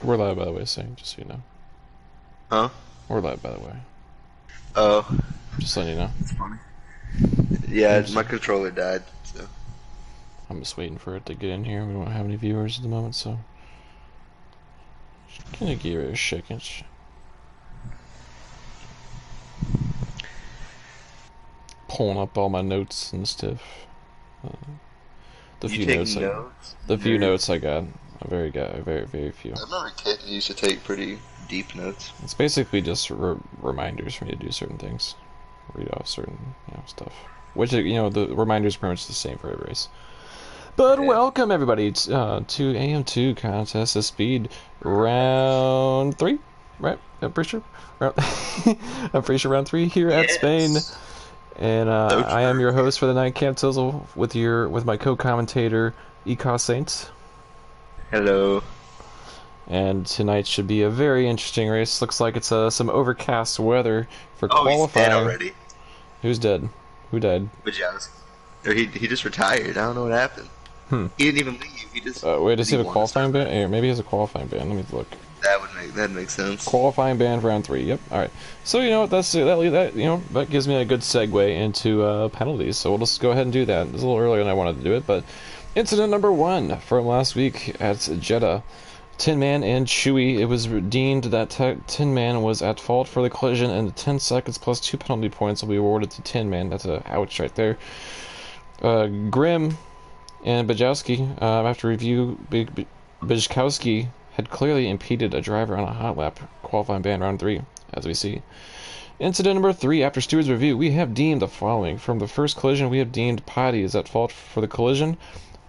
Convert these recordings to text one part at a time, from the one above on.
We're live, by the way, saying, just so you know. Huh? We're live, by the way. Oh, Just letting you know. it's funny. Yeah, my controller died, so. I'm just waiting for it to get in here. We don't have any viewers at the moment, so. Just gonna give it a second. Pulling up all my notes and stuff. The You few take notes, notes? the few notes I got. Very few. I remember kid used to take pretty deep notes. It's basically just reminders for me to do certain things, read off certain stuff. Which the reminders are pretty much the same for every race. But Yeah. welcome everybody to AM2 contest of speed round 3, right? I'm pretty sure. I'm pretty sure round 3 here at Spain. And I am your host for the night, Camp Tizzle, with my co-commentator Ecos Saints. Hello. And tonight should be a very interesting race. Looks like it's some overcast weather for qualifying. He's dead already. Who's dead? Who died? Bajowski. Or he just retired. I don't know what happened. He didn't even leave. He just. Wait, does he have a qualifying ban? Or maybe he has a qualifying ban. Let me look. That makes sense. Qualifying ban for round 3. Yep. All right. So that gives me a good segue into penalties. So we'll just go ahead and do that. It's a little earlier than I wanted to do it, but incident number 1 from last week at Jeddah. Tin Man and Chewy. It was deemed that Tin Man was at fault for the collision, and 10 seconds plus 2 penalty points will be awarded to Tin Man. That's a ouch right there. Grimm and Bajowski, after review, Bajkowski had clearly impeded a driver on a hot lap, qualifying ban round 3, as we see. Incident number 3, after Steward's review, we have deemed the following. From the first collision, we have deemed Potty is at fault for the collision.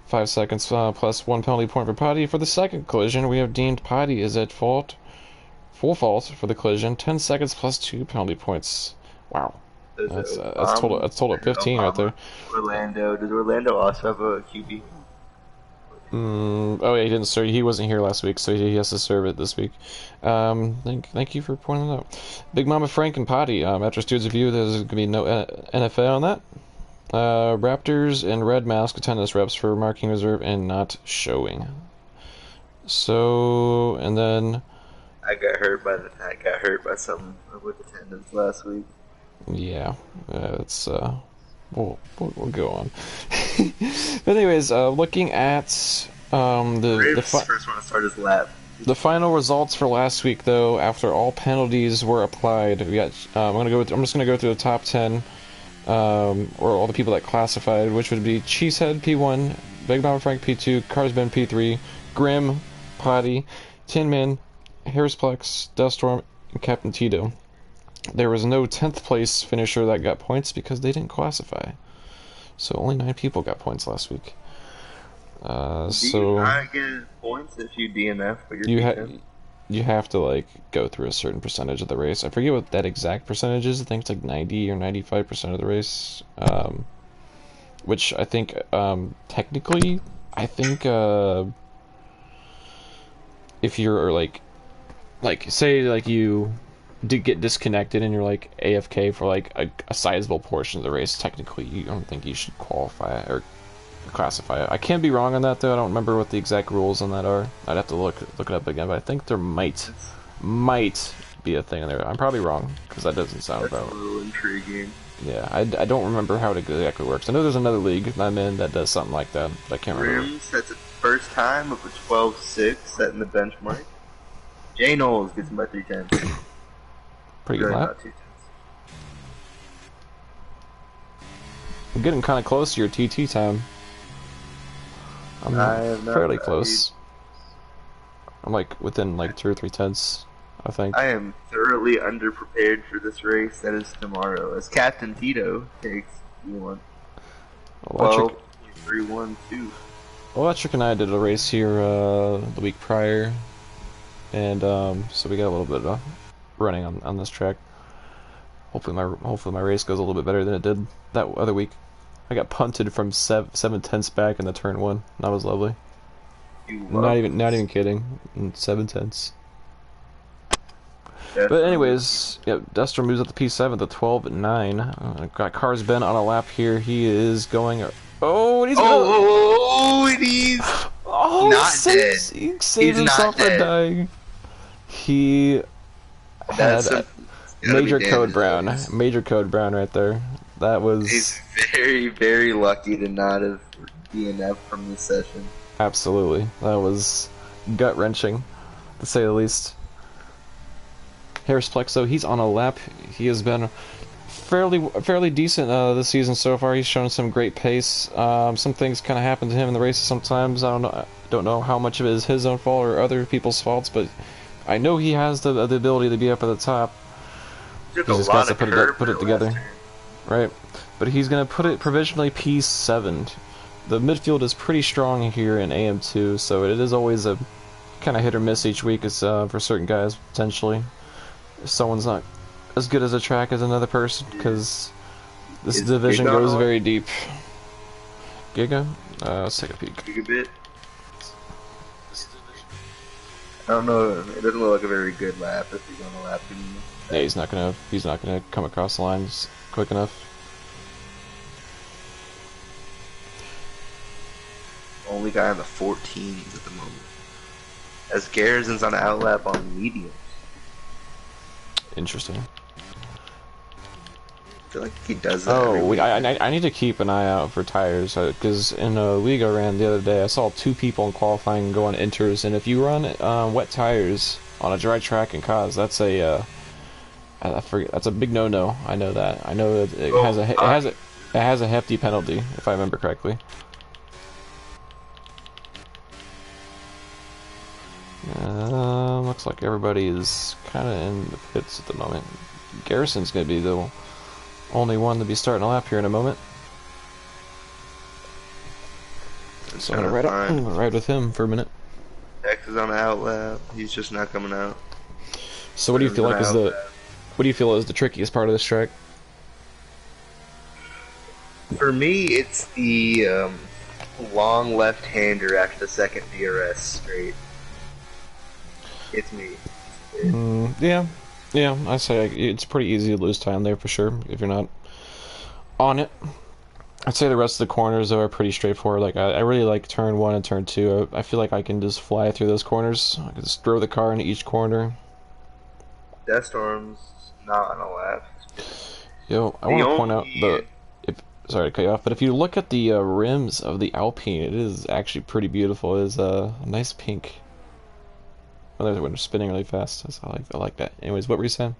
5 seconds plus 1 penalty point for Potty. For the second collision, we have deemed Potty is at fault, full fault for the collision. 10 seconds plus 2 penalty points. Wow. That's total 15 right there. Orlando. Does Orlando also have a QB? Oh yeah, he didn't serve. He wasn't here last week, so he has to serve it this week. Thank you for pointing that out. Big Mama Frank and Potty. After Stu's review, there's going to be no NFL on that. Raptors and Red Mask attendance reps for marking reserve and not showing. So, and then I got hurt by something with attendance last week. Yeah, it's we'll go on. But anyways, looking at the first one to start his lap. The final results for last week, though, after all penalties were applied, we got. I'm just gonna go through the top 10, or all the people that classified, which would be Cheesehead P1, Big Mama Frank P2, Carsben P3, Grimm, Potty, Tin Man, Harrisplex, Duststorm, and Captain Tito. There was no 10th place finisher that got points because they didn't classify. So only 9 people got points last week. Do you not get points if you DNF? But you have to go through a certain percentage of the race. I forget what that exact percentage is. I think it's like 90 or 95% of the race. Which I think technically, if you're say you did get disconnected and you're AFK for a sizable portion of the race, technically you don't think you should qualify or classify it. I can't be wrong on that though. I don't remember what the exact rules on that are. I'd have to look it up again, but I think there might be a thing in there. I'm probably wrong because that doesn't sound about a little intriguing. Yeah, I don't remember how it exactly works. I know there's another league I'm in that does something like that, but I can't remember. Rim sets its first time of a 12-6, setting the benchmark. Jay Knowles gets him by 310. Pretty good lap. I'm getting kind of close to your TT time. I'm fairly close. I'm within 2 or 3 tenths, I think. I am thoroughly underprepared for this race that is tomorrow, as Captain Tito takes E1. 12.312. Electric and I did a race here the week prior, and so we got a little bit of running on this track. Hopefully my race goes a little bit better than it did that other week. I got punted from 7 tenths back in the turn 1. That was lovely. Not even kidding. 7 tenths. But anyways, yeah, Duster moves up to P7 to 12-9. Got Carsben on a lap here. He is going. Oh, and he's and he's not dead. He saved himself from dying. He had That's a, major code brown. Major code brown right there. That was... He's very, very lucky to not have DNF from this session. Absolutely. That was gut-wrenching, to say the least. Harris Plexo, he's on a lap. He has been fairly decent this season so far. He's shown some great pace. Some things kind of happen to him in the races sometimes. I don't know how much of it is his own fault or other people's faults, but I know he has the ability to be up at the top. Took He's a just lot got of to put it together. last turn. Right. But he's going to put it provisionally P7. The midfield is pretty strong here in AM2, so it is always a kind of hit or miss each week for certain guys, potentially. If someone's not as good as a track as another person, because this division goes very deep. Giga? Let's take a peek. Gigabit? I don't know, it doesn't look like a very good lap if he's on a lap. Yeah, he's not gonna come across the lines quick enough. Only guy on the 14s at the moment. As Garrison's on an outlap on mediums. Interesting. I feel like he does that. Oh, I need to keep an eye out for tires, because in a league I ran the other day, I saw 2 people in qualifying go on inters, and if you run wet tires on a dry track in COS, that's a I forget, that's a big no-no. I know that. I know that it has a hefty penalty, if I remember correctly. Looks like everybody is kind of in the pits at the moment. Garrison's going to be the only one to be starting a lap here in a moment. So I'm going to ride with him for a minute. X is on the outlap. He's just not coming out. So what do you feel like is the trickiest part of this track? For me, it's the long left-hander after the second DRS straight. It's me. Yeah, I say it's pretty easy to lose time there for sure if you're not on it. I'd say the rest of the corners are pretty straightforward. Like I really like turn 1 and turn 2. I feel like I can just fly through those corners. I can just throw the car into each corner. Death Storm's not on a lap. Yo, I want to point out sorry to cut you off, but if you look at the rims of the Alpine, it is actually pretty beautiful. It is a nice pink. Oh, there's one spinning really fast. So I like that. Anyways, what were you saying?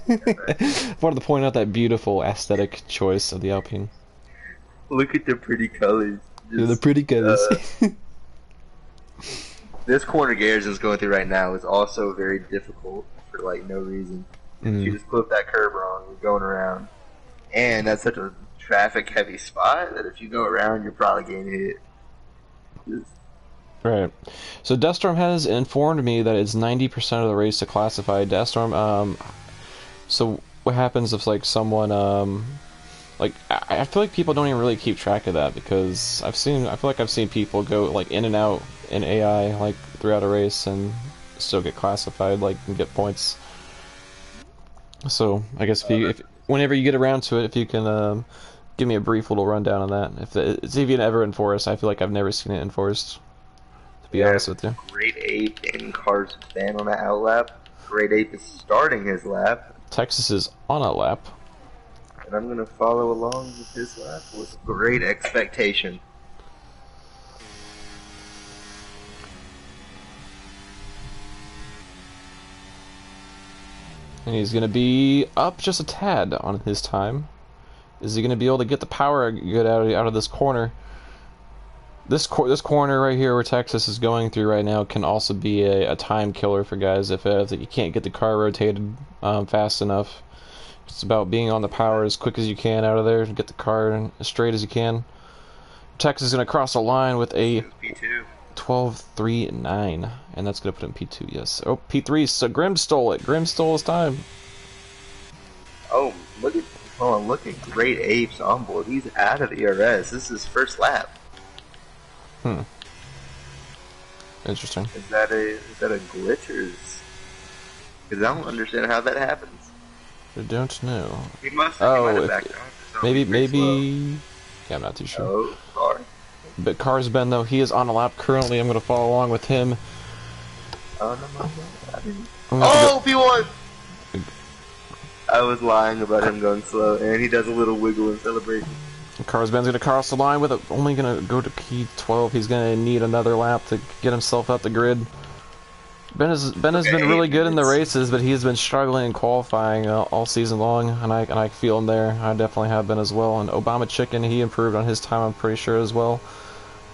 I wanted to point out that beautiful aesthetic choice of the Alpine. Look at the pretty colors. Yeah, the pretty colors. This corner Garrison's going through right now is also very difficult for like no reason. You just clip that curb wrong, you're going around. And that's such a traffic heavy spot that if you go around, you're probably getting hit. Right. So Deathstorm has informed me that it's 90% of the race to classify Deathstorm. So what happens if like someone like I feel like people don't even really keep track of that, because I feel like I've seen people go like in and out in AI like throughout a race and still get classified, like, and get points. So I guess if whenever you get around to it, if you can give me a brief little rundown on that. If it's even ever enforced, I feel like I've never seen it enforced, to be honest with you. Great Ape in Cars Van on the outlap. Great Ape is starting his lap. Texas is on a lap. And I'm going to follow along with his lap with great expectation. And he's going to be up just a tad on his time. Is he going to be able to get the power good out of this corner? This corner right here where Texas is going through right now can also be a time killer for guys if you can't get the car rotated fast enough. It's about being on the power as quick as you can out of there to get the car as straight as you can. Texas is going to cross the line with a P2. 12.39, and that's going to put him P2, yes. Oh, P3, so Grim stole it. Grim stole his time. Oh, look at Great Apes on board. He's out of ERS. This is his first lap. Interesting. Is that a glitch, or because I don't understand how that happens. I don't know. He must have backed out. Maybe. Yeah, I'm not too sure. Oh, sorry. But Carsben, though, he is on a lap currently. I'm going to follow along with him. Oh, no, no, no. I didn't. I'm gonna have Oh, P1! I was lying about him going slow, and he does a little wiggle in celebration. Carsman's gonna cross the line with it, only gonna go to P12. He's gonna need another lap to get himself out the grid. Ben has been really good in the races, but he's been struggling in qualifying all season long, and I feel him there. I definitely have been as well. And Obama Chicken, he improved on his time, I'm pretty sure as well.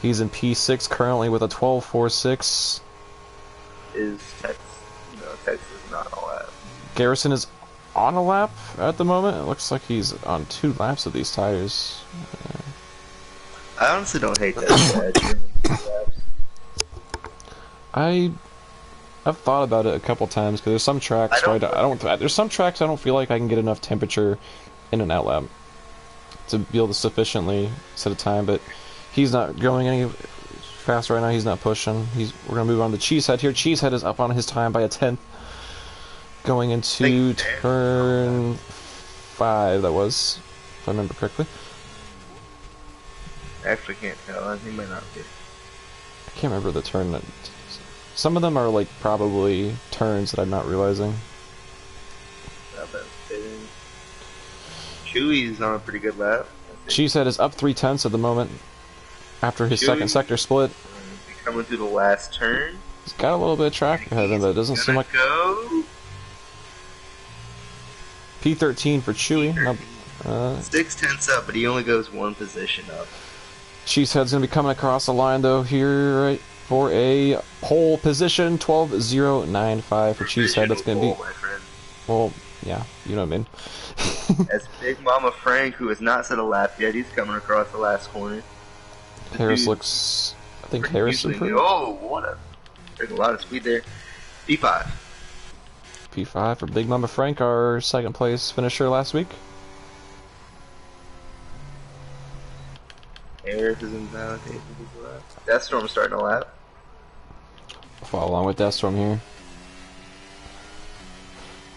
He's in P6 currently with a 12.46. Is Texas? No, Texas is not all that. Garrison is on a lap at the moment. It looks like he's on 2 laps of these tires. I honestly don't hate that. I've thought about it a couple times because there's some tracks where there's some tracks I don't feel like I can get enough temperature in an out lap to be able to sufficiently set a time, but he's not going any faster right now. He's not pushing. We're gonna move on to Cheesehead here. Cheesehead is up on his time by a 10th, going into turn 5. That was, if I remember correctly. I actually can't tell. He might not be. I can't remember the turn that. Some of them are like probably turns that I'm not realizing. Chewy's on a pretty good lap. Cheesehead is up 3/10 at the moment after his second sector split. Coming through the last turn. He's got a little bit of track ahead of him, but it doesn't seem like. Go. P13 for Chewy. 6/10 up, but he only goes 1 position up. Cheesehead's gonna be coming across the line though here, right? For a pole position, 12.095 for Cheesehead. That's going to be... Well, yeah, you know what I mean. As Big Mama Frank, who has not set a lap yet, he's coming across the last corner. Harris looks... I think Harris improved. Oh, what a... There's a lot of speed there. P5. P5 for Big Mama Frank, our second place finisher last week. Harris is invalidated. Deathstorm's starting a lap. Follow along with Deathstorm here.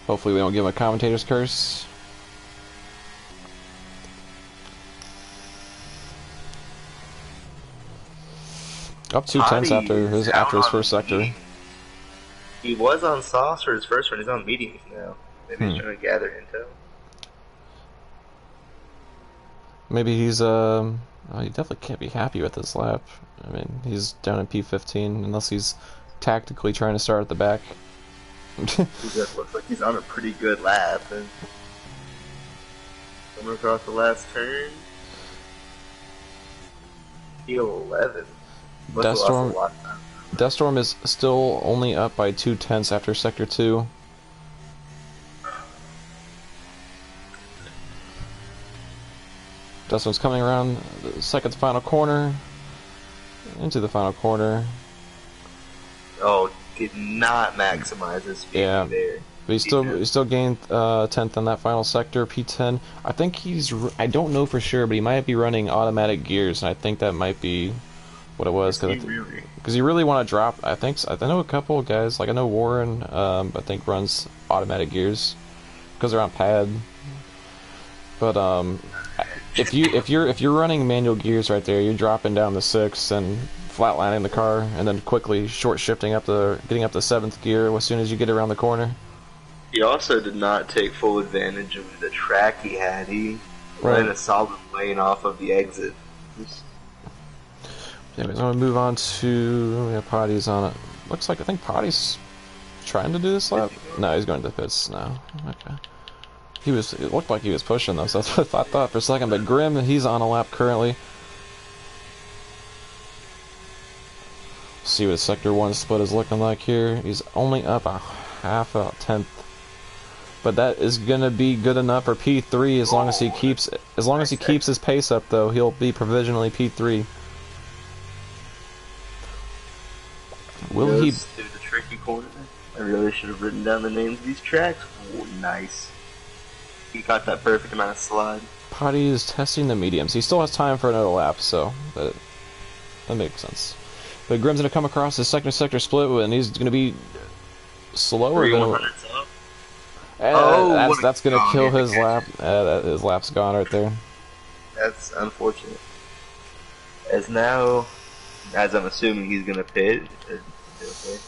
Hopefully we don't give him a commentator's curse. Up 2/10 after his first sector. He was on sauce for his first one. He's on mediums now. Maybe he's trying to gather intel. Maybe he's he definitely can't be happy with this lap. I mean, he's down in P15 unless he's tactically trying to start at the back. He just looks like he's on a pretty good lap. And coming across the last turn. P11. Deathstorm is still only up by 2/10 after sector 2. Deathstorm's coming around the second to final corner. Into the final corner. Oh, did not maximize his speed there. But he still gained 10th on that final sector, P10. I think I don't know for sure, but he might be running automatic gears, and I think that might be what it was. Because you really want to drop, I know a couple of guys, like I know Warren, I think runs automatic gears, because they're on pad. But if you're running manual gears right there, you're dropping down the 6th and flatlining the car, and then quickly short shifting getting up the 7th gear as soon as you get around the corner. He also did not take full advantage of the track he had. He ran a solid lane off of the exit. Yeah, we're going to move on to Potty's on it. Looks like I think Potty's trying to do this lap. No, he's going to the pits now. Okay. It looked like he was pushing though, so that's what I thought for a second. But Grim, he's on a lap currently. See what Sector 1 split is looking like here. He's only up a half a 10th. But that is gonna be good enough for P3 as long as he keeps his pace up though, he'll be provisionally P3. Will he do the tricky corner? I really should have written down the names of these tracks. Oh, nice. He got that perfect amount of slide. Potty is testing the mediums. He still has time for another lap, so that makes sense. But Grim's gonna come across his second sector split, and he's gonna be slower than. That's gonna kill his lap. His lap's gone right there. That's unfortunate. As I'm assuming he's gonna pit. Okay.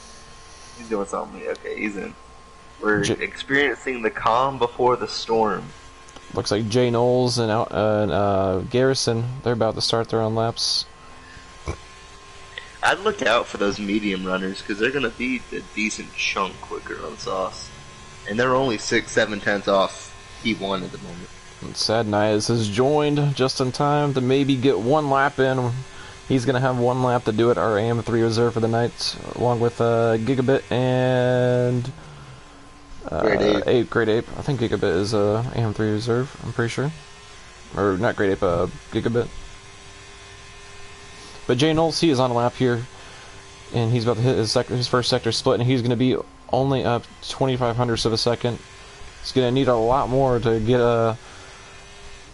He's doing something. Okay, he's in. We're J experiencing the calm before the storm. Looks like Jay Knowles and Garrison, they're about to start their own laps. I'd look out for those medium runners because they're going to be a decent chunk quicker on sauce. And they're only 6-7 tenths off P1 at the moment. And Sad Nias has joined just in time to maybe get one lap in. He's going to have one lap to do it, our AM3 reserve for the night, along with Gigabit and Great Ape. I think Gigabit is AM3 reserve, I'm pretty sure. Or not Great Ape, Gigabit. But Jay Knowles, he is on a lap here, and he's about to hit his first sector split, and he's going to be only up 0.25 of a second. He's going to need a lot more to get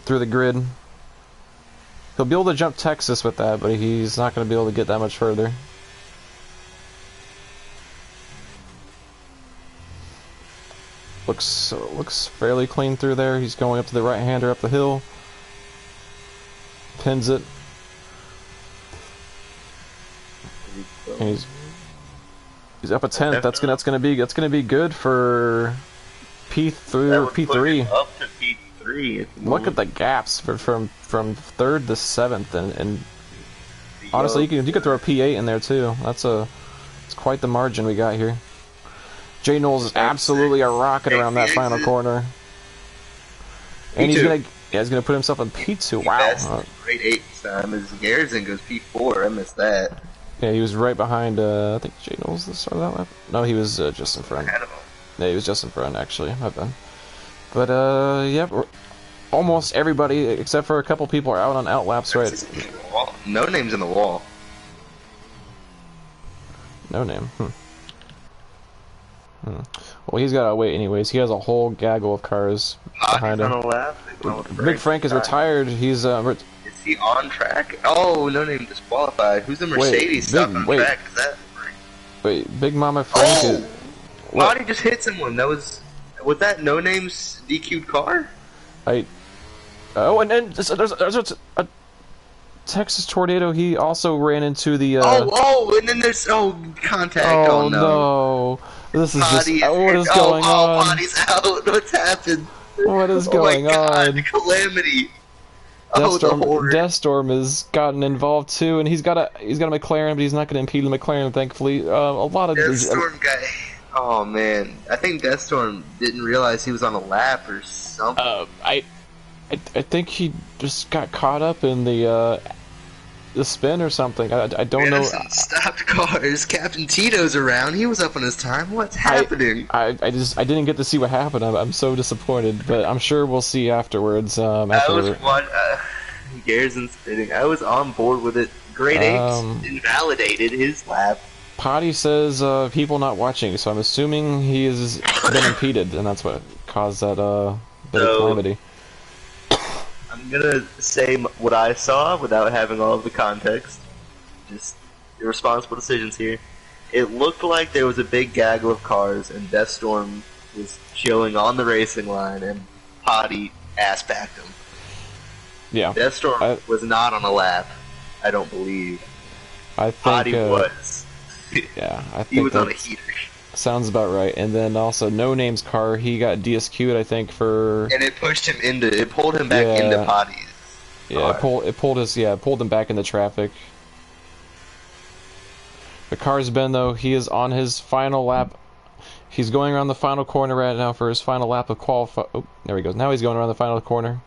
through the grid. He'll be able to jump Texas with that, but he's not going to be able to get that much further. Looks fairly clean through there. He's going up to the right-hander up the hill. Pins it. And he's up a tenth. That's gonna be good for P3. Up to P3. Look at the gaps from third to seventh, and honestly, you could throw a P8 in there too. It's quite the margin we got here. Jay Knowles is absolutely a rocket around that final corner, and he's gonna put himself in P2. Wow. Great 8 time as Garrison goes P4. I missed that. Yeah, he was right behind, I think Jay Knowles at the start of that lap. No, he was just in front. Yeah, he was just in front, actually. My bad. But, yeah, almost everybody, except for a couple people, are out on outlaps, right? No name's in the wall. No name. Well, he's got to wait anyways. He has a whole gaggle of cars behind him. On a lap. Big Frank is retired. He's, Is he on track? Oh, no name disqualified. Who's the Mercedes stuck on track? Is that Frank? Wait, Big Mama Frank is... Body just hit someone. Was that No Name's DQ'd car? Oh, and then there's a Texas Tornado. He also ran into the... and then there's... contact. Oh, no. This is just... What is going on? Body's out. What's happened? What is going on? Calamity. Deathstorm has gotten involved too, and he's got a McLaren, but he's not going to impede the McLaren, thankfully. A lot of Deathstorm guy. Oh man, I think Deathstorm didn't realize he was on a lap or something. I think he just got caught up in the spin or something. I don't know. Stopped cars. Captain Tito's around. He was up on his time. What's happening? I didn't get to see what happened. I'm so disappointed, but I'm sure we'll see afterwards. Garrison's spitting. I was on board with it. Great Apes invalidated his lap. Potty says people not watching, so I'm assuming he has been impeded, and that's what caused that bit of calamity. I'm gonna say what I saw without having all of the context. Just irresponsible decisions here. It looked like there was a big gaggle of cars, and Deathstorm was chilling on the racing line, and Potty ass-backed him. Yeah. Deathstorm was not on a lap, I don't believe. I think Potty was. Yeah, I think he was on a heater. Sounds about right. And then also No Name's car, he got DSQ'd, I think, for... And it pushed him it pulled him back into Potty's. Yeah, it pulled him back into traffic. The car's Ben, though, he is on his final lap. He's going around the final corner right now for his final lap of qualify. Oh, there he goes. Now he's going around the final corner.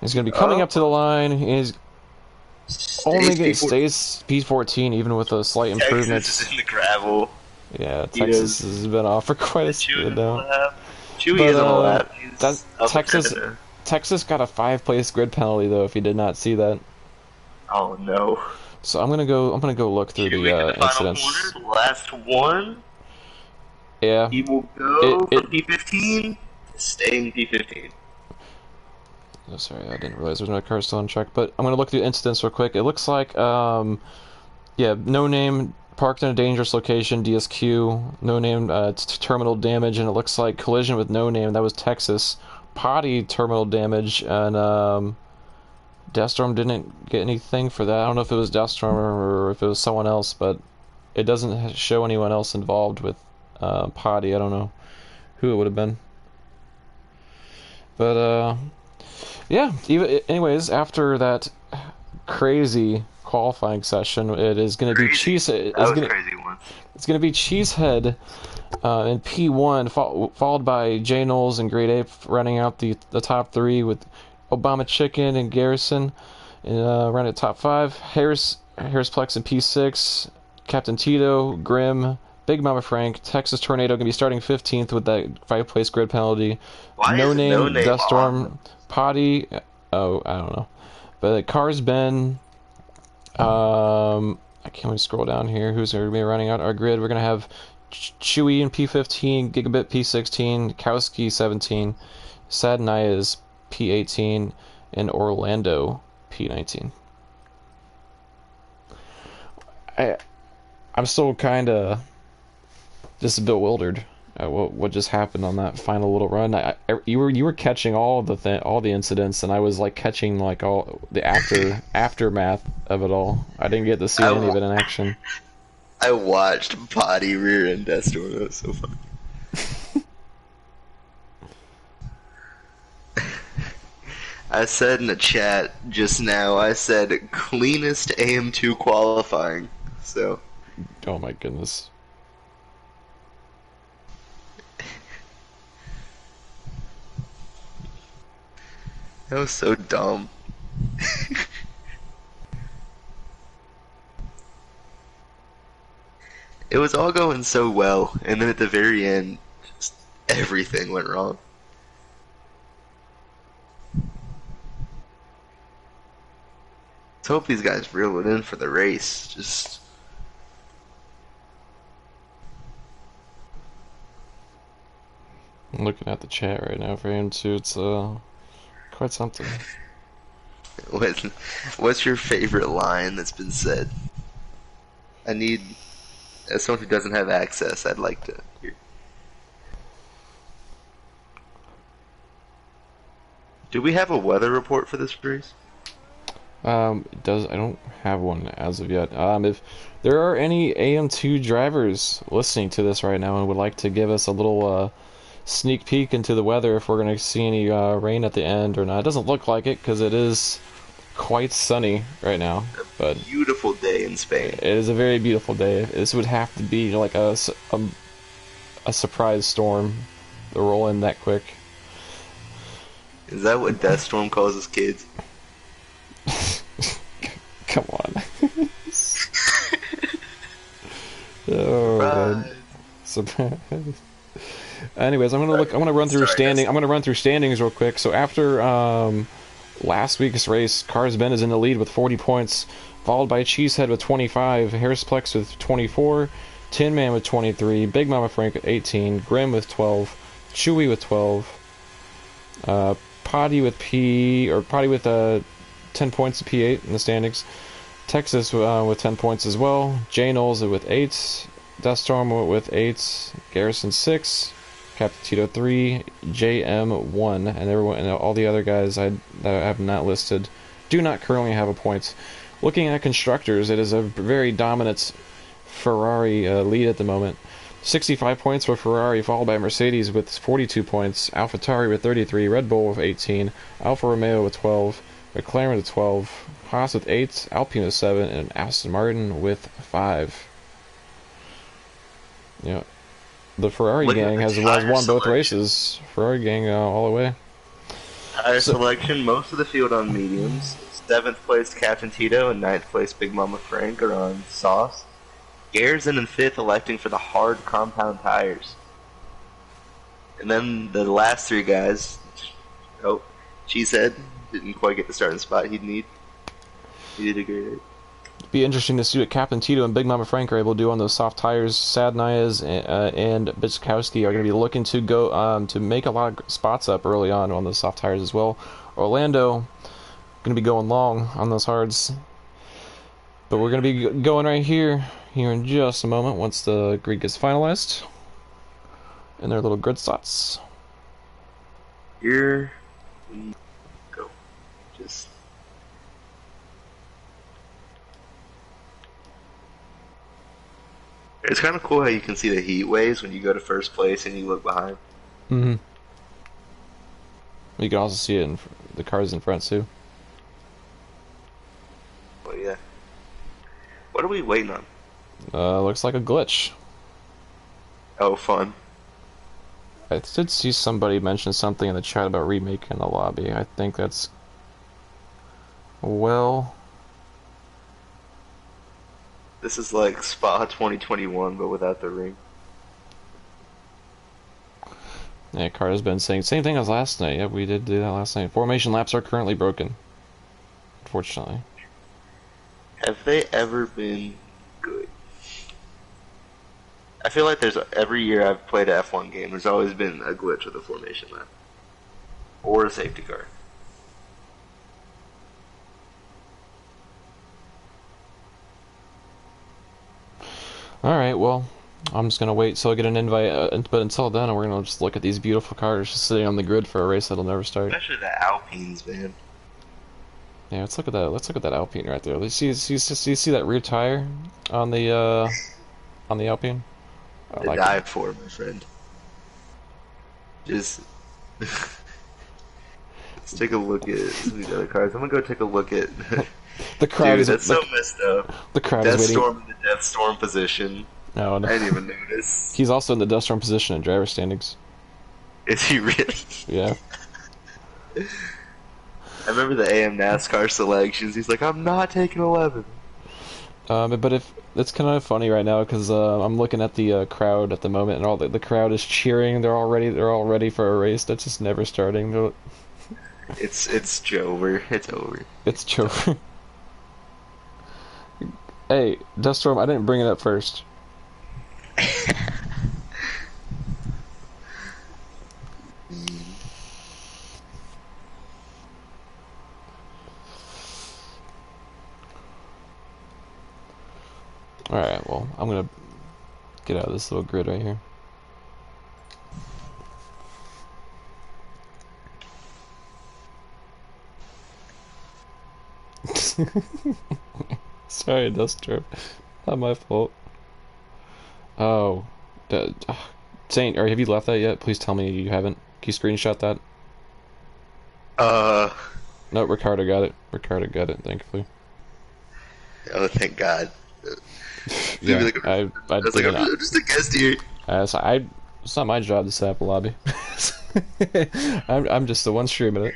He's going to be coming up to the line. He's stays P14, even with a slight improvement. Texas is in the gravel. Yeah, Texas has been off for quite a speed now. Chewy is on a lap. Texas got a 5-place grid penalty though. If you did not see that. Oh no. So I'm gonna go look through the incidents. Corner, last one. Yeah. He will go for P15. Staying P15. Oh, sorry, I didn't realize there's no car still on track. But I'm gonna look through incidents real quick. It looks like No Name parked in a dangerous location, DSQ. No Name terminal damage, and it looks like collision with No Name. That was Texas. Potty terminal damage, and Deathstorm didn't get anything for that. I don't know if it was Deathstorm or if it was someone else, but it doesn't show anyone else involved with Potty. I don't know who it would have been. But yeah. Anyways, after that crazy qualifying session, it is going to be crazy one. It's going to be Cheesehead in P1, followed by J Knowles and Great Ape running out the top three, with Obama Chicken and Garrison running at top 5. Harris Plex in P6, Captain Tito, Grim, Big Mama Frank, Texas Tornado going to be starting 15th with that 5-place grid penalty. No Name Dust Storm, awesome? Potty. Oh, I don't know. But Cars Ben. I can't really scroll down here. Who's going to be running out our grid? We're going to have Chewy in P15, Gigabit P16, Kowski 17, Sad Naya's P18, and Orlando P19. I'm still kind of just bewildered at what just happened on that final little run. You were catching all the incidents, and I was like catching like all the aftermath of it all. I didn't get to see any of it in action. I watched Potty rear end Death Storm. That was so funny. I said in the chat just now, I said cleanest AM2 qualifying. So. Oh my goodness. That was so dumb. It was all going so well, and then at the very end, just everything went wrong. Let's hope these guys reel it in for the race. Just. I'm looking at the chat right now for AM2. It's quite something. What's your favorite line that's been said? I need, as someone who doesn't have access, I'd like to hear. Do we have a weather report for this race? I don't have one as of yet. If there are any AM2 drivers listening to this right now and would like to give us a little sneak peek into the weather, if we're going to see any rain at the end or not. It doesn't look like it because it is quite sunny right now. But beautiful day in Spain. It is a very beautiful day. This would have to be like a surprise storm to roll in that quick. Is that what Death Storm calls his kids? Come on. Oh, man. Surprise. Anyways, I'm gonna run through standings real quick. So after last week's race, Cars Ben is in the lead with 40 points, followed by Cheesehead with 25, Harrisplex with 24, Tin Man with 23, Big Mama Frank with 18, Grim with 12, Chewy with 12, Potty with 10 points to P8 in the standings, Texas with 10 points as well, J Knowles with 8, Deathstorm with 8, Garrison 6, Captain Tito 3, JM 1, and everyone and all the other guys that I have not listed do not currently have a point. Looking at constructors, it is a very dominant Ferrari lead at the moment. 65 points for Ferrari, followed by Mercedes with 42 points, AlphaTauri with 33, Red Bull with 18, Alfa Romeo with 12, McLaren with 12, Haas with 8, Alpine with 7, and Aston Martin with 5. Yeah, the Ferrari gang has won both races. Ferrari gang all the way. Tire selection, most of the field on mediums. 7th place Captain Tito and 9th place Big Mama Frank are on sauce. Garrison in 5th electing for the hard compound tires. And then the last 3 guys, Cheesehead didn't quite get the starting spot he'd need. He did a great race. Be interesting to see what Captain Tito and Big Mama Frank are able to do on those soft tires. Sad Nayas and Biskowski are going to be looking to go to make a lot of spots up early on those soft tires as well. Orlando going to be going long on those hards, but we're going to be going right here in just a moment once the grid gets finalized and their little grid slots. Here we go. Just. It's kind of cool how you can see the heat waves when you go to first place and you look behind. Mm-hmm. You can also see it in the cars in front too. Well, yeah. What are we waiting on? Looks like a glitch. Oh, fun. I did see somebody mention something in the chat about remaking the lobby. I think that's... Well... This is like Spa 2021, but without the ring. Yeah, Carter's been saying same thing as last night. Yeah, we did do that last night. Formation laps are currently broken. Unfortunately. Have they ever been good? I feel like every year I've played an F1 game, there's always been a glitch with a formation lap. Or a safety car. Alright, well, I'm just gonna wait till I get an invite, but until then, we're gonna just look at these beautiful cars just sitting on the grid for a race that'll never start. Especially the Alpines, man. Yeah, let's look at that. Let's look at that Alpine right there. You see that rear tire on the Alpine? I To like die it. for, my friend. Just let's take a look at some of these other cars. I'm gonna go take a look at. The crowd Dude, is that's so messed up. the crowd is waiting. Deathstorm in the Deathstorm position. No, I didn't even notice. He's also in the Deathstorm position in driver standings. Is he really? Yeah. I remember the AM NASCAR selections. He's like, I'm not taking 11. But if it's kind of funny right now because I'm looking at the crowd at the moment, and all the crowd is cheering. They're all ready for a race that's just never starting. It's over. It's over. It's Joker. Hey, Deathstorm, I didn't bring it up first. Alright, well, I'm gonna get out of this little grid right here. Sorry, Deathstorm. Not my fault. Oh. Saint, or have you left that yet? Please tell me you haven't. Can you screenshot that? No, Ricardo got it. Ricardo got it, thankfully. Oh, thank God. Yeah, like, I was like, I'm just a guest here. It's not my job to set up a lobby. I'm just the one streaming it.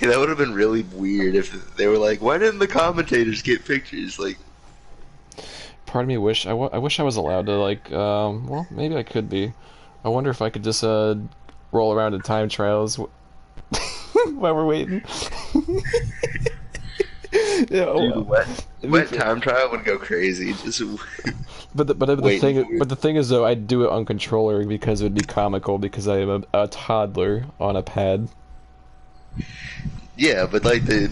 Yeah, that would have been really weird if they were like, why didn't the commentators get pictures? Like, part of me wish I wish I was allowed to, like, well, maybe I could be. I wonder if I could just roll around in time trials while we're waiting. Yeah, dude, wet time trial would go crazy. Just but the thing is though, I'd do it on controller because it would be comical because I am a toddler on a pad. yeah, but like the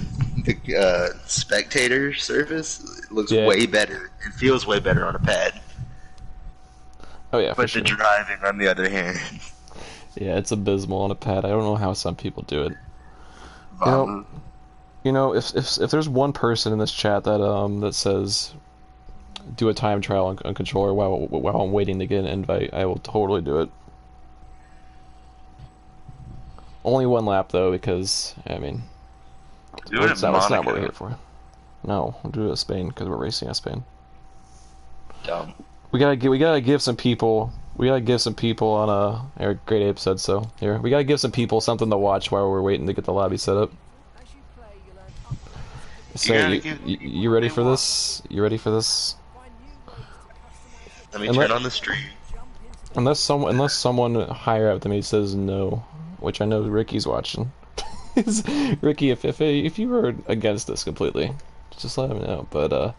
spectator service looks way better. It feels way better on a pad. Oh yeah, but the driving, on the other hand, yeah, it's abysmal on a pad. I don't know how some people do it. You know, if there's one person in this chat that that says do a time trial on controller while I'm waiting to get an invite, I will totally do it. Only one lap though, because I mean, that's not what we're here for. No, we'll do it at Spain because we're racing at Spain. Dumb. We gotta give some people on a Great Ape said so. Here, we gotta give some people something to watch while we're waiting to get the lobby set up. So you ready for this? You ready for this? Let me turn on the stream. Unless someone higher up than me says no, which I know Ricky's watching. Ricky, if you were against this completely, just let him know. But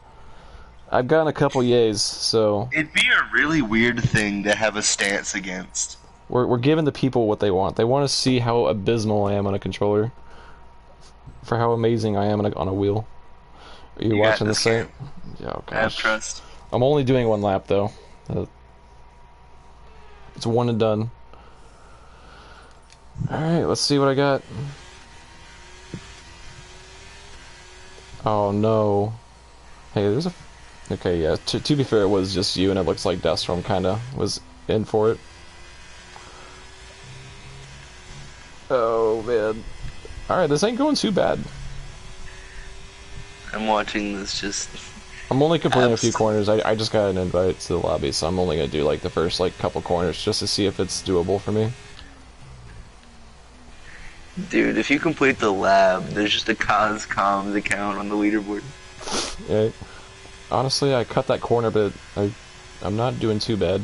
I've gotten a couple yays, so it'd be a really weird thing to have a stance against. We're giving the people what they want. They want to see how abysmal I am on a controller. For how amazing I am on a wheel. Are you watching this thing? Yeah, okay. I have trust. I'm only doing one lap though. It's one and done. Alright, let's see what I got. Oh no. Hey, Okay, yeah. To be fair, it was just you, and it looks like Deathstorm kind of was in for it. Oh man. All right, this ain't going too bad. I'm watching this just I'm only completing a few absolute. corners. I just got an invite to the lobby, so I'm only gonna do like the first like couple corners just to see if it's doable for me. Dude, if you complete the lab, there's just a Coscoms account on the leaderboard. Yeah. Honestly, I cut that corner, but I'm not doing too bad.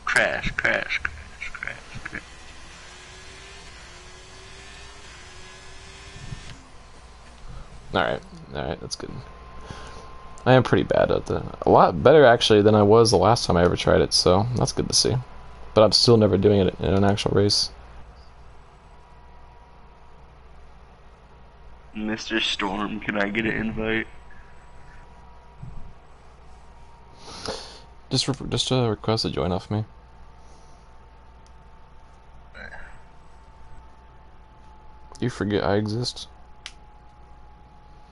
Crash, crash, crash, crash, crash. All right, that's good. I am pretty bad at a lot better actually than I was the last time I ever tried it, so that's good to see. But I'm still never doing it in an actual race. Mr. Storm, can I get an invite? Just request a join off me. You forget I exist.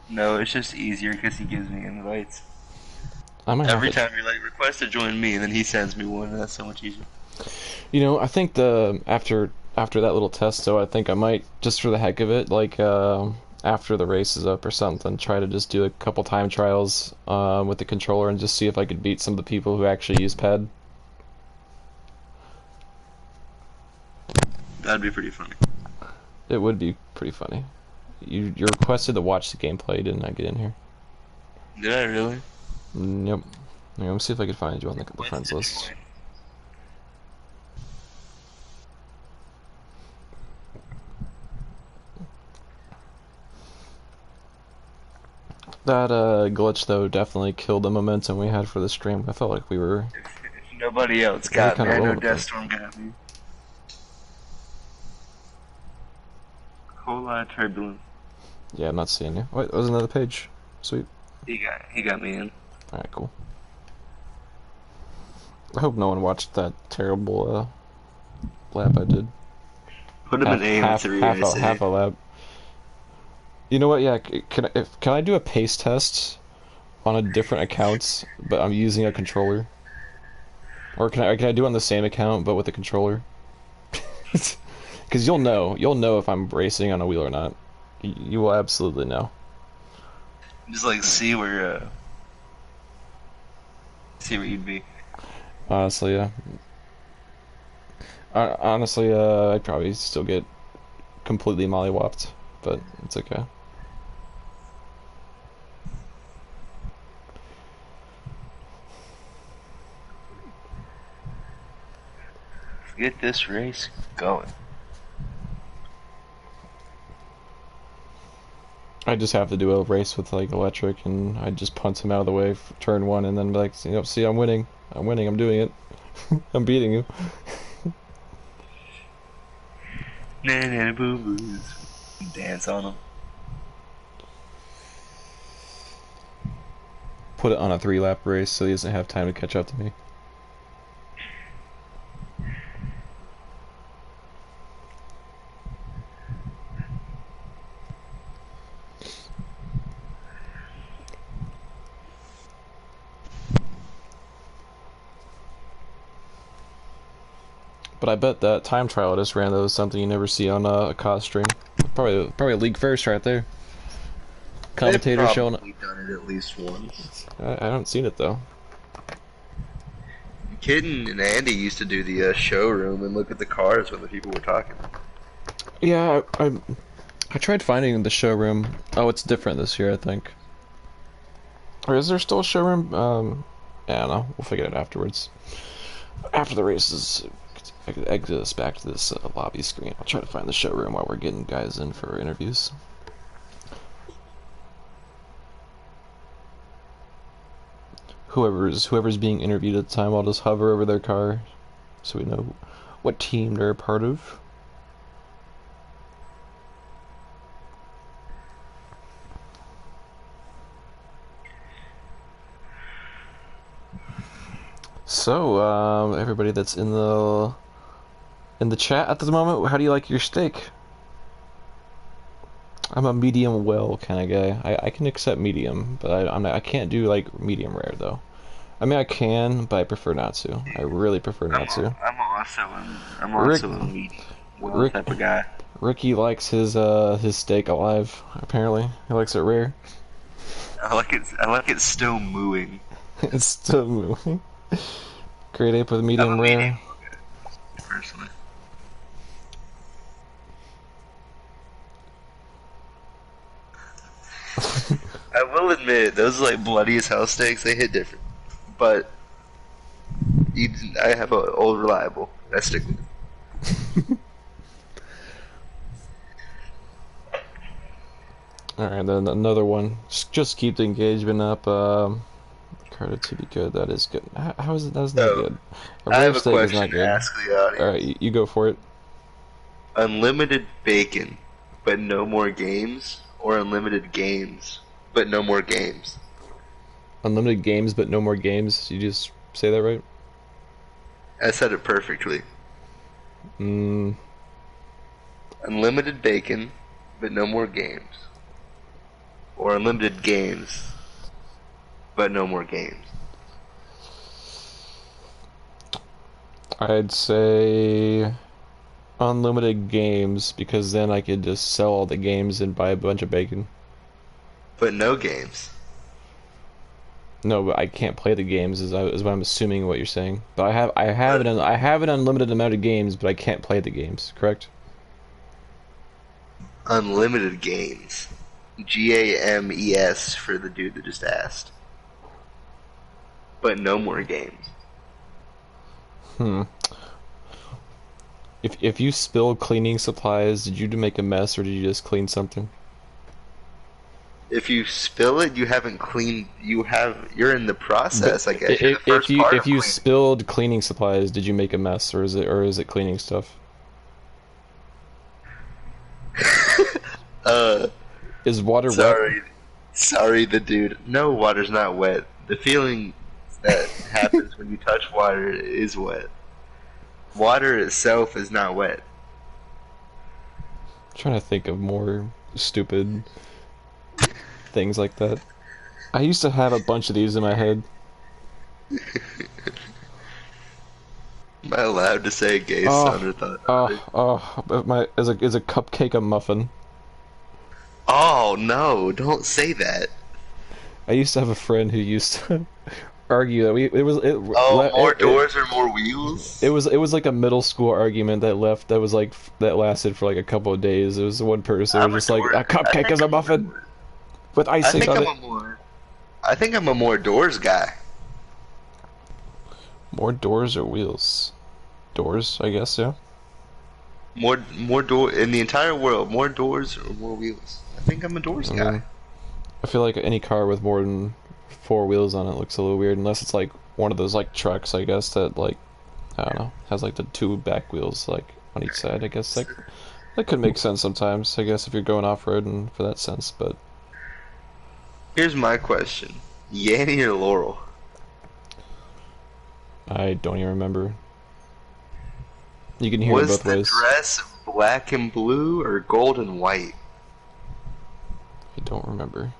No, it's just easier because he gives me invites. I might Every have to. time you're like, request to join me, and then he sends me one, and that's so much easier. You know, I think after that little test, though, I think I might just for the heck of it, like after the race is up or something, try to just do a couple time trials with the controller and just see if I could beat some of the people who actually use pad. That'd be pretty funny. It would be pretty funny. You requested to watch the gameplay, didn't I get in here? Did I really? Yep. Here, let me see if I can find you on the friends Request to list. join. That glitch though definitely killed the momentum we had for the stream. I felt like we were If nobody else we were got me, kind of I know rolling with that. Deathstorm got me. Whole lot of turbulence. Yeah, I'm not seeing you. Wait, that was another page. Sweet. He got me in. All right, cool. I hope no one watched that terrible lap I did. Put him in AM2, I say. Half a lap. You know what? Yeah, can I do a pace test on a different account, but I'm using a controller? Or can I do it on the same account but with a controller? Because you'll know if I'm racing on a wheel or not. You will absolutely know. Just like see where you'd be. Honestly, yeah. Honestly, I'd probably still get completely mollywopped, but it's okay. Get this race going. I just have to do a race with like electric, and I just punt him out of the way for turn one, and then be like, you know, see, I'm winning, I'm doing it, I'm beating you. Nah, boo boos. Dance on them. Put it on a 3-lap race so he doesn't have time to catch up to me. But I bet that time trial I just ran though is something you never see on a COS stream. Probably a league first right there. Commentator They've showing. probably done it at least once. I haven't seen it though. Kidden and Andy used to do the showroom and look at the cars when the people were talking. Yeah, I tried finding the showroom. Oh, it's different this year, I think. Or is there still a showroom? Yeah, I don't know. We'll figure it out afterwards. After the races, exit us back to this lobby screen. I'll try to find the showroom while we're getting guys in for interviews. Whoever's being interviewed at the time, I'll just hover over their car so we know what team they're a part of. So, everybody that's in the chat at the moment, how do you like your steak? I'm a medium well kind of guy. I can accept medium, but I can't do like medium rare though. I mean I can, but I prefer not to. I really prefer not to. I'm Rick also a medium well Rick type of guy. Ricky likes his steak alive. Apparently, he likes it rare. I like it still mooing. It's still moving. Grade ape with I'm a medium medium rare. well guy, personally. I will admit, those like bloody as hell steaks, they hit different. But I have an old reliable. I stick with it. Alright, then another one. Just keep the engagement up. Carded to be good. That is good. How is it? That's not So, good. A I rare have a steak is question not to good. ask the audience. Alright, you go for it. Unlimited bacon, but no more games, or unlimited games, but no more games? Unlimited games, but no more games. You just say that right? I said it perfectly. Mm, Unlimited bacon, but no more games. Or unlimited games, but no more games. I'd say unlimited games because then I could just sell all the games and buy a bunch of bacon. But no games. No, but I can't play the games is what I'm assuming what you're saying. But I have an unlimited amount of games, but I can't play the games. Correct? Unlimited games. GAMES for the dude that just asked. But no more games. Hmm. If you spilled cleaning supplies, did you make a mess or did you just clean something? If you spill it, you haven't cleaned. You're in the process. I guess you're the If first part if of you cleaning. spilled cleaning supplies, did you make a mess or is it cleaning stuff? Uh, Is water wet? sorry, the dude. No, water's not wet. The feeling that happens when you touch water is wet. Water itself is not wet. I'm trying to think of more stupid things like that. I used to have a bunch of these in my head. Am I allowed to say gay son or thought? Is a cupcake a muffin? Oh no! Don't say that. I used to have a friend who used to argue that More doors or more wheels? it was like a middle school argument that lasted for like a couple of days. It was one person who was just like a cupcake is a muffin with icing on it. I think I'm a more doors guy. More doors or wheels? Doors, I guess, yeah. More door in the entire world. More doors or more wheels? I think I'm a doors guy. I feel like any car with more than 4 wheels on it looks a little weird, unless it's like one of those like trucks, I guess, that like I don't know, has like the 2 back wheels like on each side. I guess that could make sense sometimes. I guess if you're going off road and for that sense, but Here's my question: Yanny or Laurel? I don't even remember. You can hear it Was both the ways. dress black and blue or gold and white? I don't remember.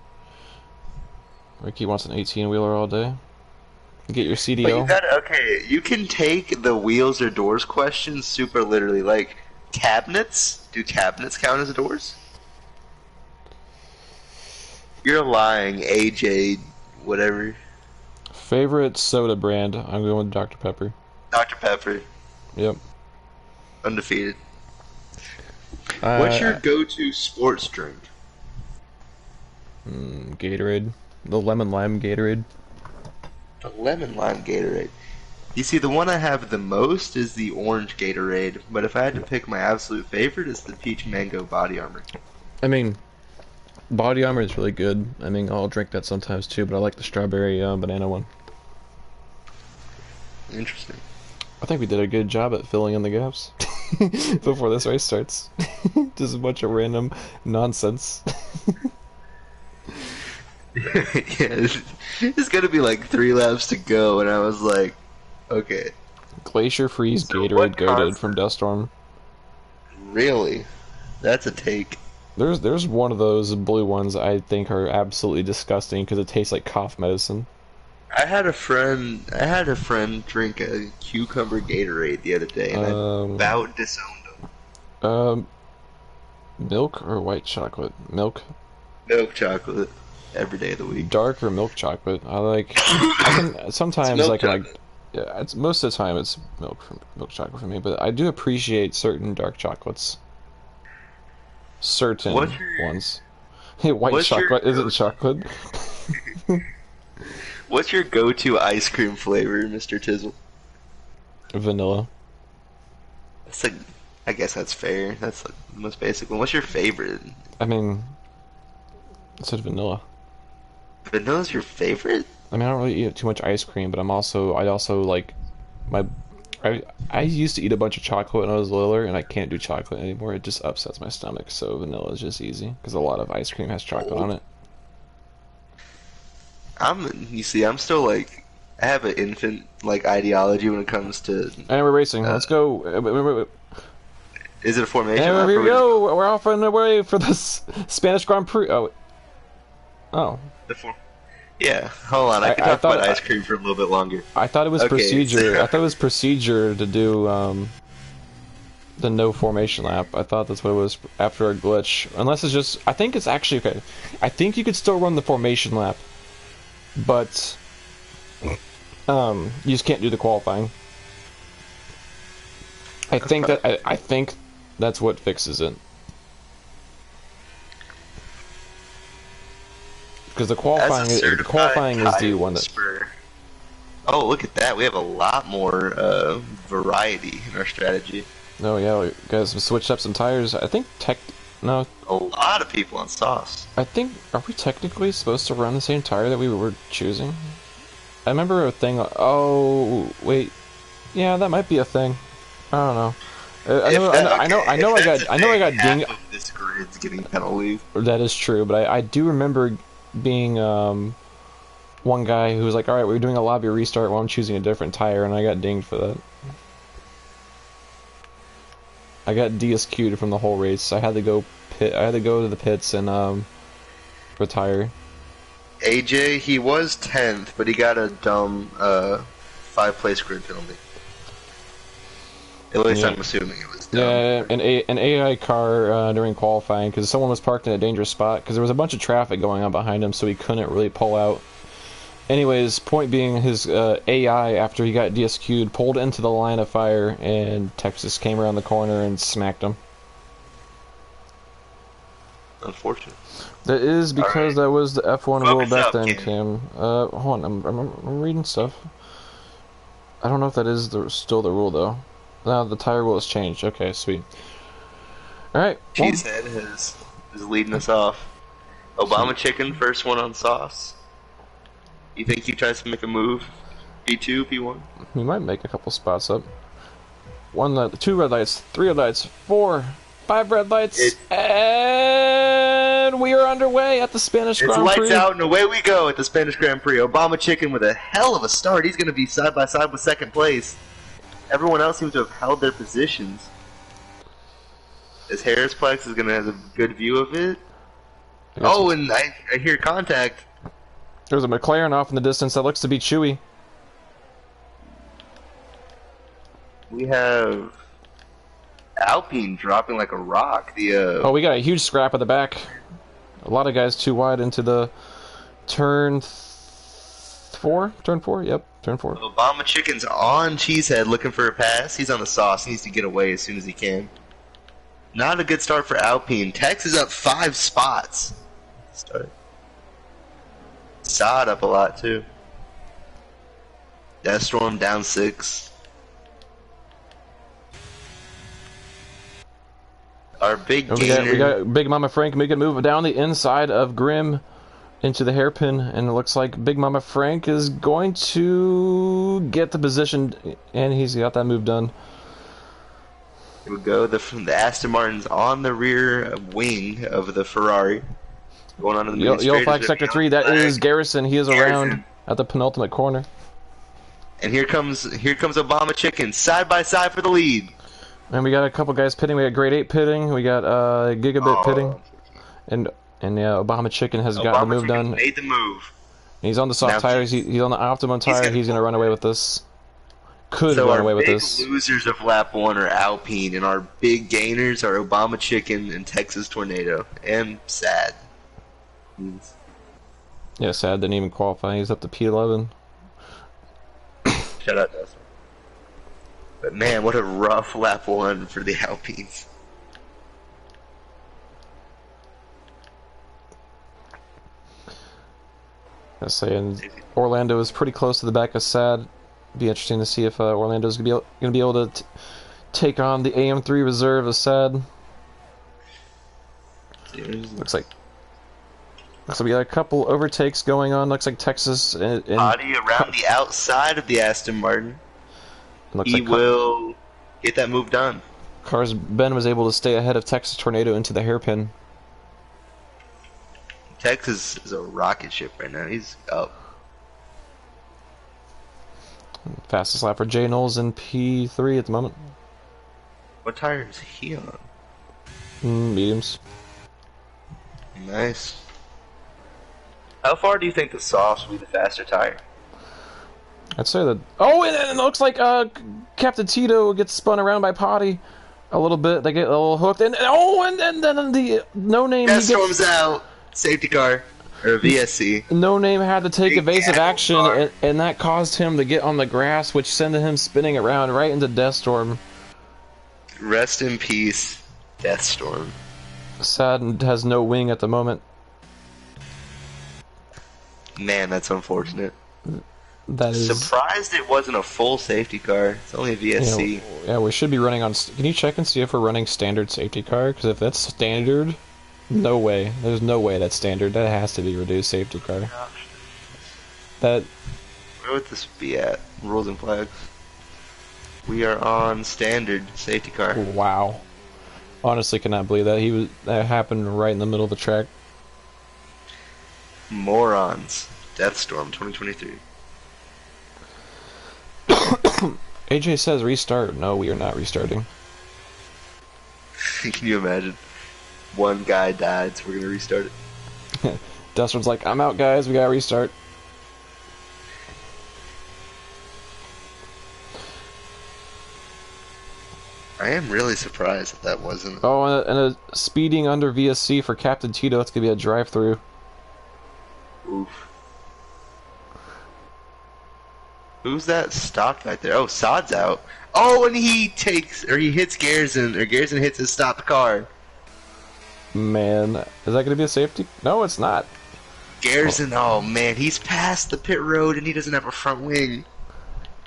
Ricky wants an 18-wheeler all day. Get your CDL. You can take the wheels or doors question super literally. Like, cabinets? Do cabinets count as doors? You're lying, AJ, whatever. Favorite soda brand? I'm going with Dr. Pepper. Dr. Pepper, Yep. undefeated. What's your go-to sports drink? Gatorade. The lemon lime Gatorade. The lemon lime Gatorade. You see, the one I have the most is the orange Gatorade, but if I had to pick my absolute favorite, it's the peach mango body armor. I mean, Body Armor is really good. I mean, I'll drink that sometimes too, but I like the strawberry banana one. Interesting. I think we did a good job at filling in the gaps before this race starts. Just a bunch of random nonsense. Yeah, it's gonna be like 3 laps to go, and I was like, okay. Glacier Freeze So Gatorade what Goated from Dust Storm. Really? That's a take. There's one of those blue ones I think are absolutely disgusting because it tastes like cough medicine. I had a friend drink a cucumber Gatorade the other day, and I about disowned him. Milk or white chocolate? Milk. Milk chocolate every day of the week. Dark or milk chocolate? I can sometimes I can like. Yeah, it's most of the time it's milk chocolate for me, but I do appreciate certain dark chocolates. Certain ones. Hey, white chocolate isn't chocolate. What's your go-to ice cream flavor, Mr. Tizzle? Vanilla. That's like, I guess that's fair. That's like the most basic one. What's your favorite? I mean, I said vanilla. Vanilla's your favorite? I mean, I don't really eat too much ice cream, but I also like I used to eat a bunch of chocolate when I was littler, and I can't do chocolate anymore. It just upsets my stomach. So vanilla is just easy because a lot of ice cream has chocolate on it. I'm still like, I have an infant like ideology when it comes to. And we're racing. Let's go. Is it a formation? And here we go. We're off on the way for this Spanish Grand Prix. Oh. Yeah. Hold on. I can talk about ice cream for a little bit longer. I thought it was procedure. I thought it was procedure to do the no formation lap. I thought that's what it was after a glitch. Unless it's just. I think it's actually okay. I think you could still run the formation lap. But you just can't do the qualifying. I think that's what fixes it. Because the qualifying is the one that. Oh, look at that! We have a lot more variety in our strategy. Oh yeah, guys, we switched up some tires. I think No. A lot of people on sauce. I think, are we technically supposed to run the same tire that we were choosing? I remember a thing. Oh wait, yeah, that might be a thing. I don't know. I know. I got dinged. Half of this grid's getting penalties. That is true, but I do remember being one guy who was like, "All right, we're doing a lobby restart while I'm choosing a different tire," and I got dinged for that. I got DSQ'd from the whole race. I had to go to the pits and retire. AJ, he was 10th, but he got a dumb 5-place grid penalty. At least I'm assuming it was dumb. Yeah, an AI car during qualifying because someone was parked in a dangerous spot because there was a bunch of traffic going on behind him, so he couldn't really pull out. Anyways, point being, his AI, after he got DSQ'd, pulled into the line of fire, and Texas came around the corner and smacked him. Unfortunate. That is because that was the F1 rule back then, Cam. Cam. Hold on, I'm reading stuff. I don't know if that is still the rule, though. Now the tire rule has changed. Okay, sweet. Alright. Cheesehead is leading us off. Obama Chicken, first one on sauce. You think he tries to make a move? P2, P1? We might make a couple spots up. 2 red lights, 3 red lights, 4, 5 red lights, and we are underway at the Spanish Grand Prix. It's lights out and away we go at the Spanish Grand Prix. Obama Chicken with a hell of a start. He's going to be side by side with second place. Everyone else seems to have held their positions. As Harrisplex is going to have a good view of it. Oh, and I hear contact. There's a McLaren off in the distance that looks to be Chewy. We have Alpine dropping like a rock. Oh, we got a huge scrap at the back. A lot of guys too wide into the turn 4? Turn 4? Yep, turn 4. Obama Chicken's on Cheesehead looking for a pass. He's on the sauce. He needs to get away as soon as he can. Not a good start for Alpine. Tex is up 5 spots. Start. Sod up a lot too. Death Storm down 6. Our big gainer. We got Big Mama Frank making a move down the inside of Grim into the hairpin, and it looks like Big Mama Frank is going to get the position, and he's got that move done. Here we go. The Aston Martin's on the rear wing of the Ferrari. Going on to the Yellow flag sector 3. That is Garrison. He is around at the penultimate corner. And here comes Obama Chicken side by side for the lead. And we got a couple guys pitting. We got Grade 8 pitting. We got Gigabit pitting. And yeah, Obama Chicken has gotten the move done. Made the move. He's on the soft Now tires. He's on the optimum tire. He's gonna run away with this. Could run away with this. So our big losers of lap 1 are Alpine, and our big gainers are Obama Chicken and Texas Tornado. And sad. Yeah, sad didn't even qualify. He's up to P11. Shut up, Dustin. But man, what a rough lap 1 for the Alpines. I was saying Orlando is pretty close to the back of Sad. Be interesting to see if Orlando's gonna be able to take on the AM3 reserve of Sad. Looks like we got a couple overtakes going on. Looks like Texas and Body around the outside of the Aston Martin. He will get that move done. Ben was able to stay ahead of Texas Tornado into the hairpin. Texas is a rocket ship right now. He's up. Fastest lap for Jay Knowles in P3 at the moment. What tire is he on? Mediums. Nice. How far do you think the softs will be the faster tire? I'd say that. Oh, and it looks like Captain Tito gets spun around by Potty a little bit. They get a little hooked, and then the no name. That storms out. Safety car or VSC. No name had to take evasive action, and that caused him to get on the grass, which sent him spinning around right into Deathstorm. Rest in peace, Deathstorm. Sad has no wing at the moment. Man, that's unfortunate. That is surprised it wasn't a full safety car. It's only a VSC. Yeah, we should be running on. Can you check and see if we're running standard safety car? Because if that's standard, no way. There's no way that's standard. That has to be reduced safety car. That. Where would this be at? Rules and flags. We are on standard safety car. Wow. Honestly, cannot believe that that happened right in the middle of the track. Morons. Deathstorm 2023. AJ says restart. No, we are not restarting. Can you imagine? One guy died, so we're gonna restart it. Dustin's like, I'm out, guys. We gotta restart. I am really surprised that wasn't. Oh, and a speeding under VSC for Captain Tito. It's gonna be a drive-through. Oof. Who's that stopped right there? Oh, Sod's out. Oh, and he hits Garrison, or Garrison hits his stopped car. Man, is that going to be a safety? No, it's not. Garrison, oh man, he's past the pit road and he doesn't have a front wing.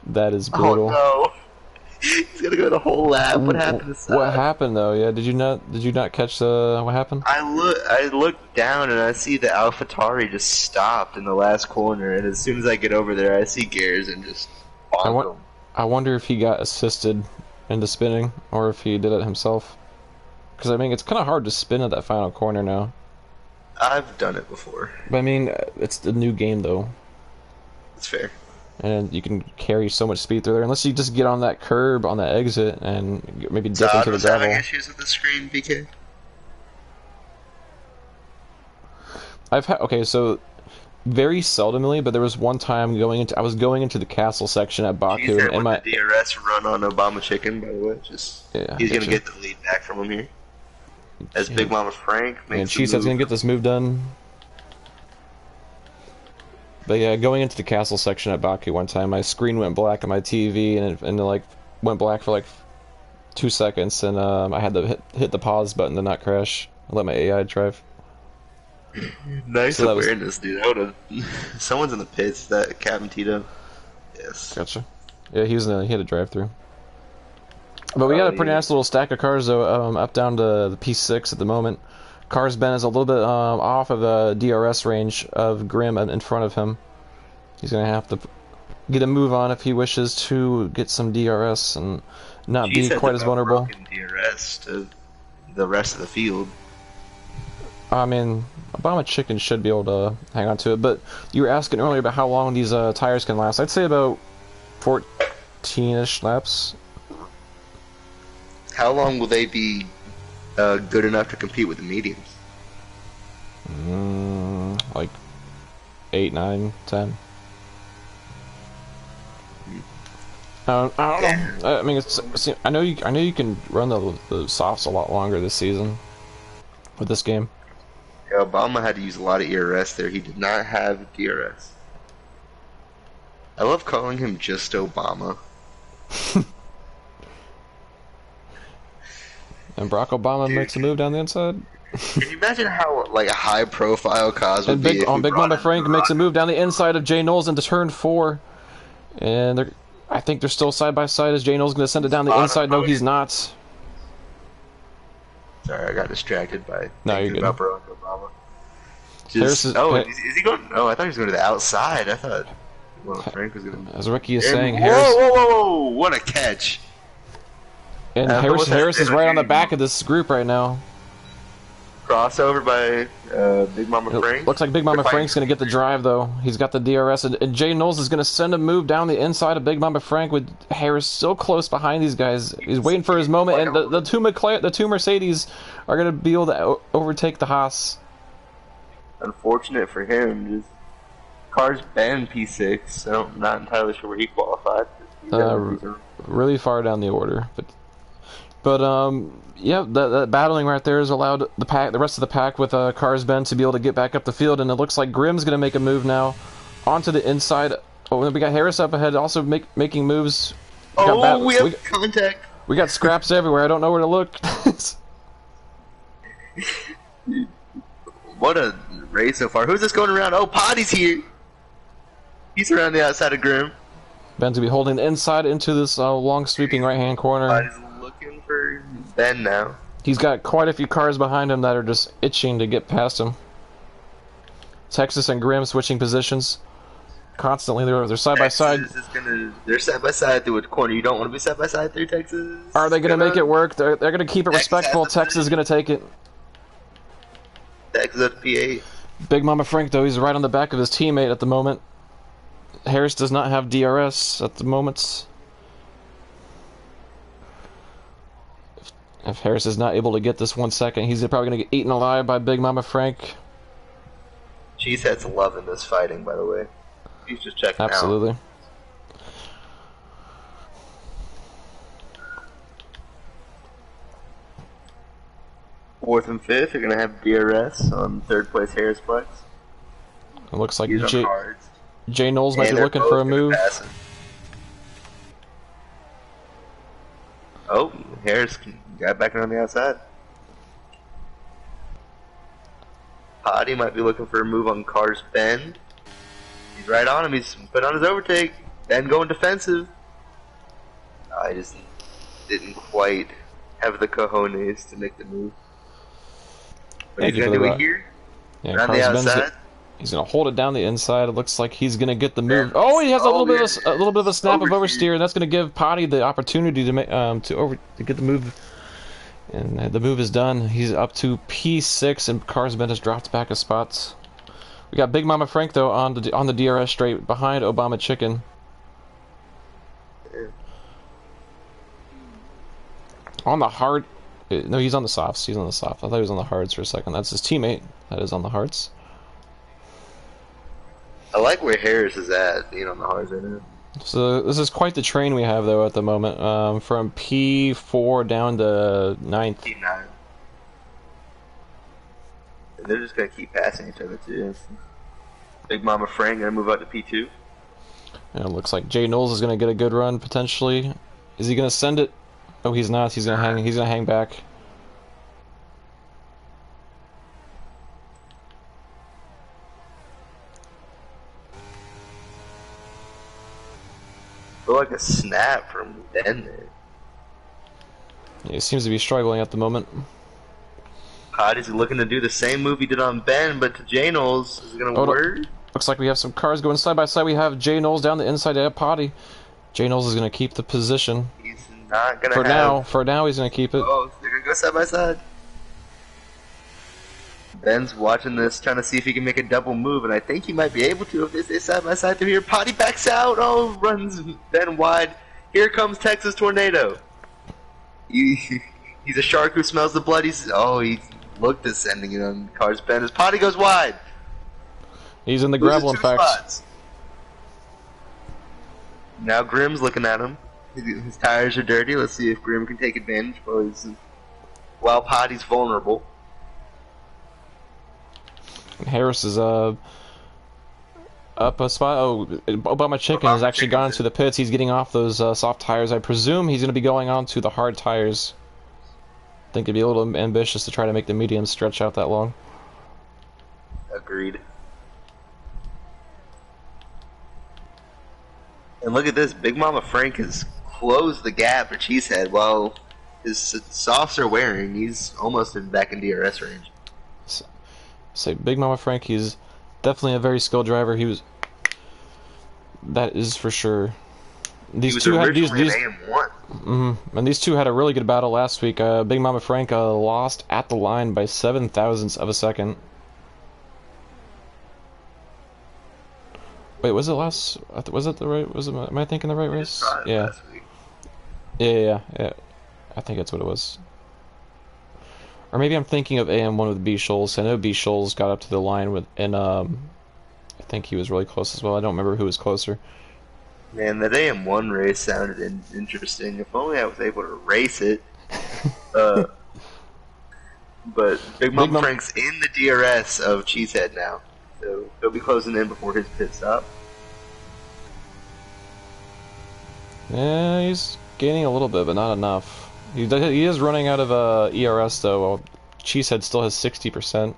That is brutal. Oh no. He's gonna go the whole lap. What happened to Sod? What happened though? Yeah, did you not catch what happened? I looked down and I see the AlphaTauri just stopped in the last corner, and as soon as I get over there, I see Garrison just bonk him. I wonder if he got assisted into spinning or if he did it himself. Because I mean, it's kind of hard to spin at that final corner now. I've done it before. But I mean, it's the new game though. It's fair. And you can carry so much speed through there, unless you just get on that curb on that exit and maybe dip into the gravel. Having issues with the screen, BK? Okay, so very seldomly, but there was one time I was going into the castle section at Baku, and my DRS run on Obama Chicken, by the way. He's gonna get the lead back from him here. As Big Mama Frank makes and she says gonna get this move done. But yeah, going into the castle section at Baku one time, my screen went black on my TV, and it like went black for like 2 seconds, and I had to hit the pause button to not crash. I let my AI drive. Nice awareness, dude. Someone's in the pits. That Captain Tito. Yes. Gotcha. Yeah, he had a drive-through. But we got a pretty nice little stack of cars though, up down to the P6 at the moment. Cars Ben is a little bit off of the DRS range of Grimm in front of him. He's going to have to get a move on if he wishes to get some DRS and not be quite as vulnerable. DRS to the rest of the field. I mean, Obama Chicken should be able to hang on to it, but you were asking earlier about how long these tires can last. I'd say about 14-ish laps. How long will they be good enough to compete with the mediums? Like 8, 9, 10. I don't know. I mean, I know you can run the softs a lot longer this season with this game. Yeah, Obama had to use a lot of ERS there. He did not have DRS. I love calling him just Obama. And Barack Obama makes a move down the inside. Can you imagine how like a high-profile cause would And be? Big Mama Frank makes a move down the inside of Jay Knowles into turn 4, and I think they're still side by side as Jay Knowles going to send it down the inside. No, he's not. Sorry, I got distracted by thinking about Barack Obama. Is he going? Oh, I thought he was going to the outside. I thought Frank was going to. As Ricky is saying, whoa! What a catch! And Harris is right on the back of this group right now. Crossover by Big Mama Frank. Looks like Big Mama Frank's going to get the drive, though. He's got the DRS, and Jay Knowles is going to send a move down the inside of Big Mama Frank with Harris so close behind these guys. He's waiting for his moment, and the two Mercedes are going to be able to overtake the Haas. Unfortunate for him, just cars banned P6, so I'm not entirely sure where he qualified. Really far down the order, but yeah, that battling right there has allowed the rest of the pack with cars bent to be able to get back up the field, and it looks like Grimm's going to make a move now onto the inside. Oh, we got Harris up ahead, also making moves. We have contact. We got scraps everywhere. I don't know where to look. What a race so far. Who's this going around? Oh, Potty's here. He's around the outside of Grimm. Ben's going to be holding the inside into this long sweeping right-hand corner. Potty's looking for Ben now. He's got quite a few cars behind him that are just itching to get past him. Texas and Grimm switching positions constantly. They're side by side. They're side by side through a corner. You don't want to be side by side through Texas. Are they going to make it work? They're going to keep it respectful. Texas is going to take it. Texas at P8. Big Mama Frank, though, he's right on the back of his teammate at the moment. Harris does not have DRS at the moment. If Harris is not able to get this 1 second, he's probably going to get eaten alive by Big Mama Frank. Cheesehead's loving this fighting, by the way. He's just checking out. Absolutely. Fourth and fifth, you're going to have DRS on third place Harris Flex. It looks like Jay Knowles might be looking for a move. Oh, Harris got back on the outside. Potty might be looking for a move on Car's Ben. He's right on him. He's put on his overtake. Ben going defensive. I just didn't quite have the cojones to make the move. But he's going to do it here. Yeah, around the outside. He's going to hold it down the inside. It looks like he's going to get the move. Oh, he has a little bit of a snap of oversteer, and that's going to give Potty the opportunity to make to get the move. And the move is done. He's up to P6, and Carsman has dropped back a spot. We got Big Mama Frank though on the DRS straight behind Obama Chicken. On the hard. No, he's on the softs. He's on the soft. I thought he was on the hards for a second. That's his teammate that is on the hards. I like where Harris is at, being on the hards right now. So this is quite the train we have though at the moment. From P4 down to 9th. P9. And they're just gonna keep passing each other too. Big Mama Frank gonna move out to P2. And it looks like Jay Knowles is gonna get a good run potentially. Is he gonna send it? Oh, he's not. He's gonna hang. He's gonna hang back. Feel like a snap from Ben there. Yeah, he seems to be struggling at the moment. Potty's looking to do the same move he did on Ben, but to Jay Knowles. Is it gonna work? Looks like we have some cars going side by side. We have Jay Knowles down the inside of Potty. Jay Knowles is gonna keep the position. He's not gonna For now, he's gonna keep it. Oh, they're gonna go side by side. Ben's watching this, trying to see if he can make a double move, and I think he might be able to if they stay side by side through here. Potty backs out. Oh, runs Ben wide. Here comes Texas Tornado. He's a shark who smells the blood. He looked at sending it on Cars Ben. His potty goes wide. He's in the Loses gravel, in 2 fact. spots. Now Grimm's looking at him. His tires are dirty. Let's see if Grimm can take advantage while Potty's vulnerable. And Harris is up a spot. Oh, Obama Chicken has actually gone into the pits. He's getting off those soft tires. I presume he's going to be going on to the hard tires. I think it'd be a little ambitious to try to make the mediums stretch out that long. Agreed. And look at this. Big Mama Frank has closed the gap for Cheesehead while his softs are wearing. He's almost back in DRS range. Say Big Mama Frank, he's definitely a very skilled driver. That is for sure. These two had AM1. And these two had a really good battle last week. Big Mama Frank lost at the line by 0.07 of a second. Wait, was it last? Was it the right? Was it? Am I thinking the right race? Yeah. Yeah. I think that's what it was. Or maybe I'm thinking of AM1 with B Scholes. I know B Scholes got up to the line with, and I think he was really close as well. I don't remember who was closer. Man, that AM1 race sounded interesting. If only I was able to race it. But Big Mom Frank's in the DRS of Cheesehead now. So he'll be closing in before his pit stop. Yeah, he's gaining a little bit, but not enough. He is running out of ERS though. Cheesehead still has 60%.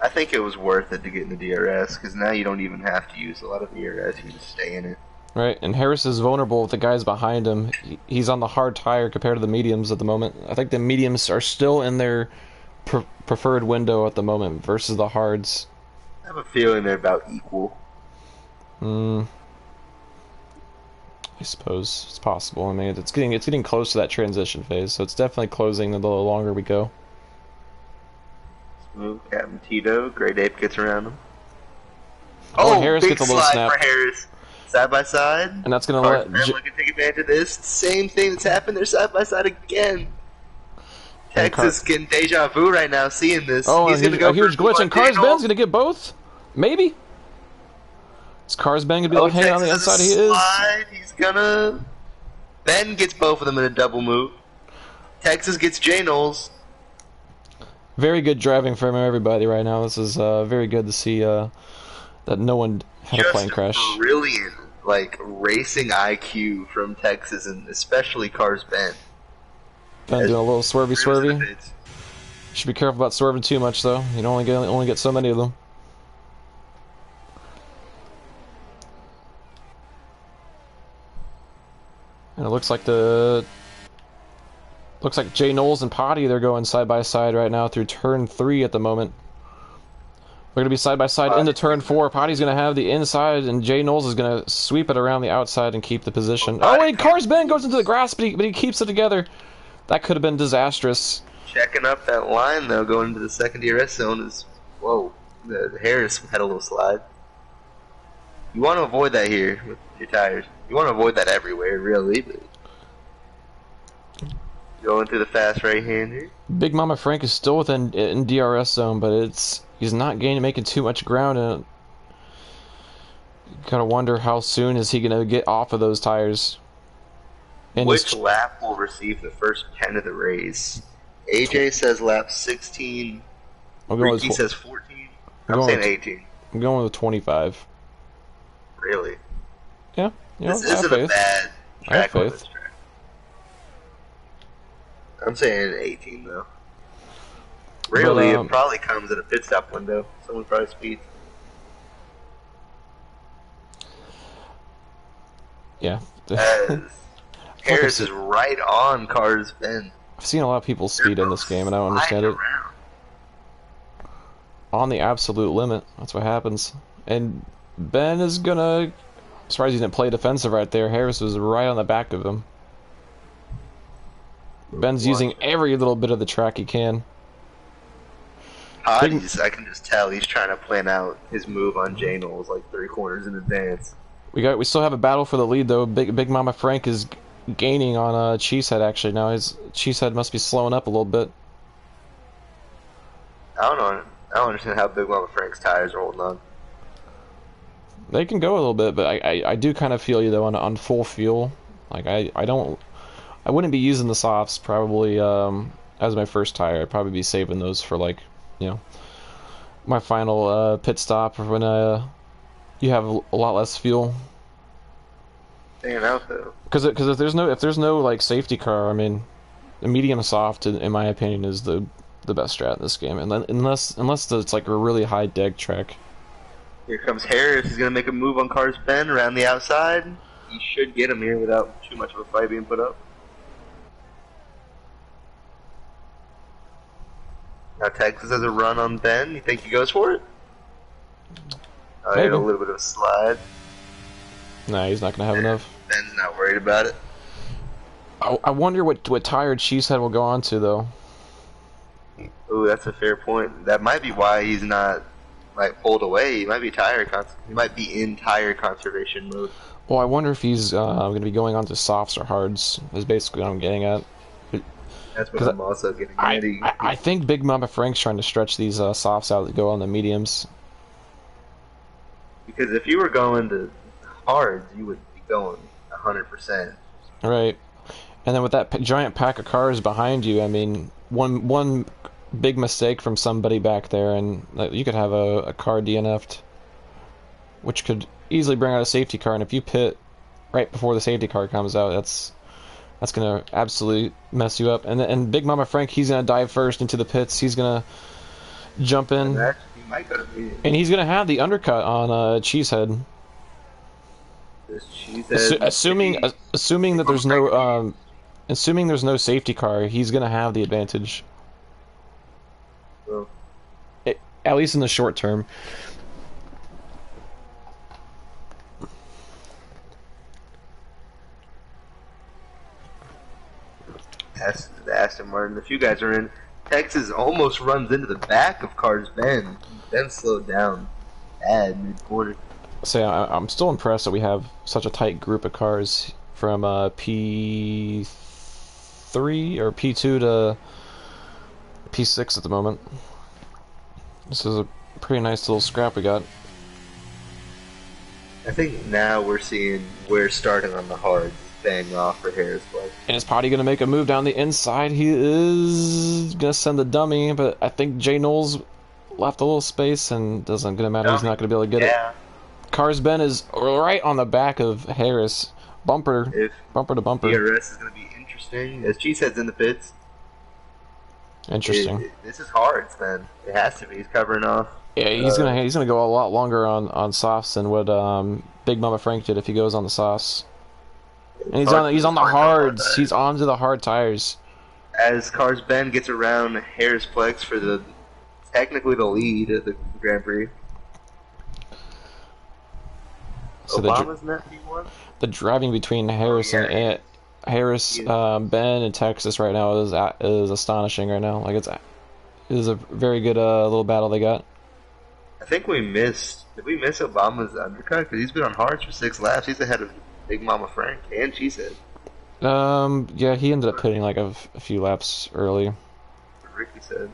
I think it was worth it to get in the DRS because now you don't even have to use a lot of ERS. You can just stay in it. Right, and Harris is vulnerable with the guys behind him. He's on the hard tire compared to the mediums at the moment. I think the mediums are still in their preferred window at the moment versus the hards. I have a feeling they're about equal. I suppose it's possible. I mean, it's getting close to that transition phase, so it's definitely closing the longer we go. Smooth Captain Tito, Great Ape gets around him. Oh, Harris gets a little snap. For Harris. Side by side. And that's gonna let looking to take advantage of this. Same thing that's happened. They're side by side again. Texas getting deja vu right now, seeing this. Oh, he's gonna go a huge glitch, and Cars Ben's gonna get both. Maybe. Is Cars Ben gonna be able to hang on the inside? He is. He's gonna. Ben gets both of them in a double move. Texas gets J Knowles. Very good driving from everybody right now. This is very good to see that no one had a plane crash. Brilliant, racing IQ from Texas, and especially Cars Ben. Ben doing a little swervy. Should be careful about swerving too much though. You only get so many of them. And it looks like Jay Knowles and Potty, they're going side by side right now through turn 3 at the moment. They're gonna be side by side into turn 4. Potty's gonna have the inside, and Jay Knowles is gonna sweep it around the outside and keep the position. Oh wait, Cars Ben goes into the grass, but he keeps it together. That could have been disastrous. Checking up that line though, going into the second DRS zone is the Harris had a little slide. You want to avoid that here with your tires. You want to avoid that everywhere, really. But going through the fast right hand here. Big Mama Frank is still within in DRS zone, but he's not making too much ground, and you gotta wonder how soon is he gonna get off of those tires. And which lap will receive the first 10 of the race? AJ says lap 16. Ricky says 14. I'm saying 18. I'm going with 25. Really? Yeah. This isn't a bad track on this track. I'm saying 18 though. Really, it probably comes at a pit stop window. Someone probably speeds. Yeah. Harris is right on Cars Ben. I've seen a lot of people speed in this game, and I don't understand it. On the absolute limit. That's what happens. And Ben is gonna... I'm surprised he didn't play defensive right there. Harris was right on the back of him. Ben's using every little bit of the track he can. I can just tell he's trying to plan out his move on J Knowles like 3 corners in advance. We still have a battle for the lead though. Big Mama Frank is gaining on Cheesehead actually now. Cheesehead must be slowing up a little bit. I don't know. I don't understand how Big Mama Frank's tires are holding on. They can go a little bit, but I do kind of feel you though on full fuel. Like I wouldn't be using the softs probably as my first tire. I'd probably be saving those for like, you know, my final pit stop when you have a lot less fuel. Staying out though. Because if there's no like safety car, I mean, the medium soft in my opinion is the best strat in this game, and then unless it's like a really high deck track. Here comes Harris. He's gonna make a move on Car's Ben around the outside. He should get him here without too much of a fight being put up. Now Texas has a run on Ben. You think he goes for it? Oh, he had a little bit of a slide. Nah, he's not gonna have enough. Ben's not worried about it. I wonder what tire Cheesehead will go on to though. Ooh, that's a fair point. That might be why he's not like pulled away. He might be he might be in tire conservation mode. Well, I wonder if he's going to be going on to softs or hards. Is basically what I'm getting at. That's what I'm also getting at. I think Big Mama Frank's trying to stretch these softs out that go on the mediums. Because if you were going to hards, you would be going 100%. Right. And then with that giant pack of cars behind you, I mean, one big mistake from somebody back there, and you could have a car DNF'd, which could easily bring out a safety car. And if you pit right before the safety car comes out, that's gonna absolutely mess you up. And Big Mama Frank, he's gonna dive first into the pits. He's gonna jump in, and he's gonna have the undercut on Cheesehead. Assuming that there's no assuming there's no safety car, he's gonna have the advantage. At least in the short term. That's the Aston Martin. A few guys are in. Texas almost runs into the back of Car's Ben. Ben slowed down bad mid-quarter. So I'm still impressed that we have such a tight group of cars from P3 or P2 to P6 at the moment. This is a pretty nice little scrap we got. I think now we're starting on the hard paying off for Harris. And is Potty going to make a move down the inside? He is going to send the dummy, but I think Jay Knowles left a little space and doesn't going to matter. He's not going to be able to get it. Cars Ben is right on the back of Harris. Bumper to bumper. DRS is going to be interesting as Cheesehead's in the pits. Interesting. This is hard, man. It has to be. He's covering off. Yeah, he's gonna go a lot longer on softs than what Big Mama Frank did if he goes on the softs. And he's on the hards. He's onto the hard tires. As Cars Ben gets around Harris Plex for technically the lead of the Grand Prix. So Obama's net P1? The driving between Harris Ben and Texas right now is astonishing right now. Like it is a very good little battle they got. I think we missed. Did we miss Obama's undercut? Because he's been on hards for 6 laps. He's ahead of Big Mama Frank and Cheesehead. Yeah, he ended up pitting like a few laps early. Ricky said.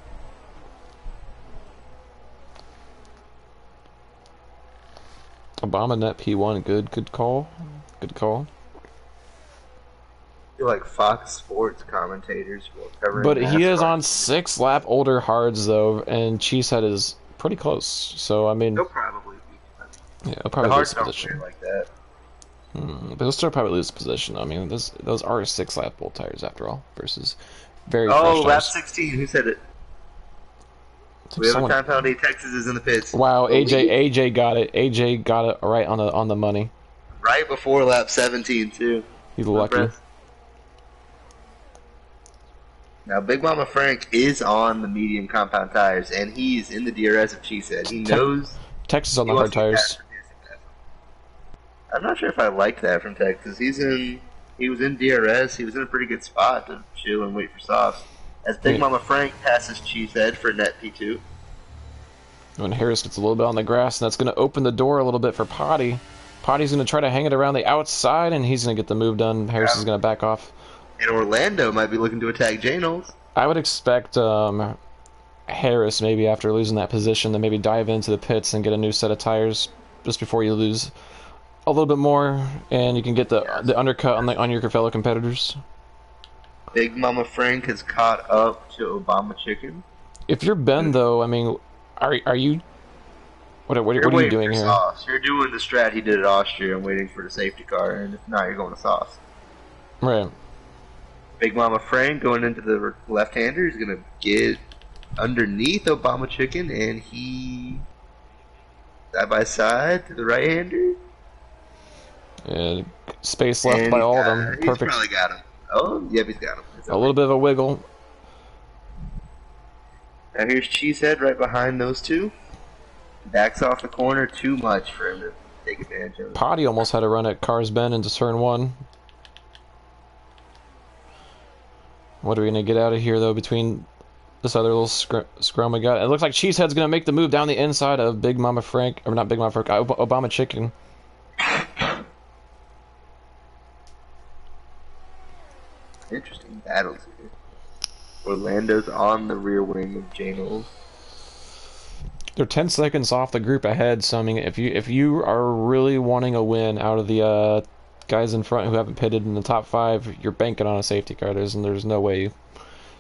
Obama net P1, good call. Good call. I feel like Fox Sports commentators will cover. But he is on 6 lap older hards though, and Cheesehead is pretty close. So I mean, he'll probably be. Yeah, he'll probably lose position. Like that. But he'll still probably lose position. I mean, those are 6 lap old tires after all, versus very. Oh, lap 16. Who said it? We have a time penalty. Texas is in the pits. Wow, AJ got it. AJ got it right on the money. Right before lap 17 too. He's lucky. Now, Big Mama Frank is on the medium compound tires, and he's in the DRS of Cheesehead. He knows. Texas on the hard tires. I'm not sure if I like that from Texas. He was in DRS. He was in a pretty good spot to chill and wait for softs. As Big Mama Frank passes Cheesehead for net P2. When Harris gets a little bit on the grass, and that's going to open the door a little bit for Potty. Potty's going to try to hang it around the outside, and he's going to get the move done. Harris is going to back off. And Orlando might be looking to attack Jay Knowles. I would expect Harris maybe after losing that position, then maybe dive into the pits and get a new set of tires just before you lose a little bit more, and you can get the undercut on your fellow competitors. Big Mama Frank has caught up to Obama Chicken. If you're Ben, though, I mean, are you? What are you doing here? Sauce. You're doing the strat he did at Austria and waiting for the safety car, and if not, you're going to sauce. Right. Big Mama Frank going into the left-hander. He's going to get underneath Obama Chicken, and he side by side to the right-hander. And space left by all of them. Perfect. He's probably got him. Oh, yep, he's got him. A little bit of a wiggle. Now here's Cheesehead right behind those two. Backs off the corner too much for him to take advantage of it. Potty almost had a run at Cars Ben into turn 1. What are we going to get out of here, though, between this other little scrum we got? It looks like Cheesehead's going to make the move down the inside of Big Mama Frank. Or not Big Mama Frank, Obama Chicken. Interesting battles here. Orlando's on the rear wing of J-Knowles. They're 10 seconds off the group ahead, so I mean, if you are really wanting a win out of the guys in front who haven't pitted in the top 5, you're banking on a safety car. There's no way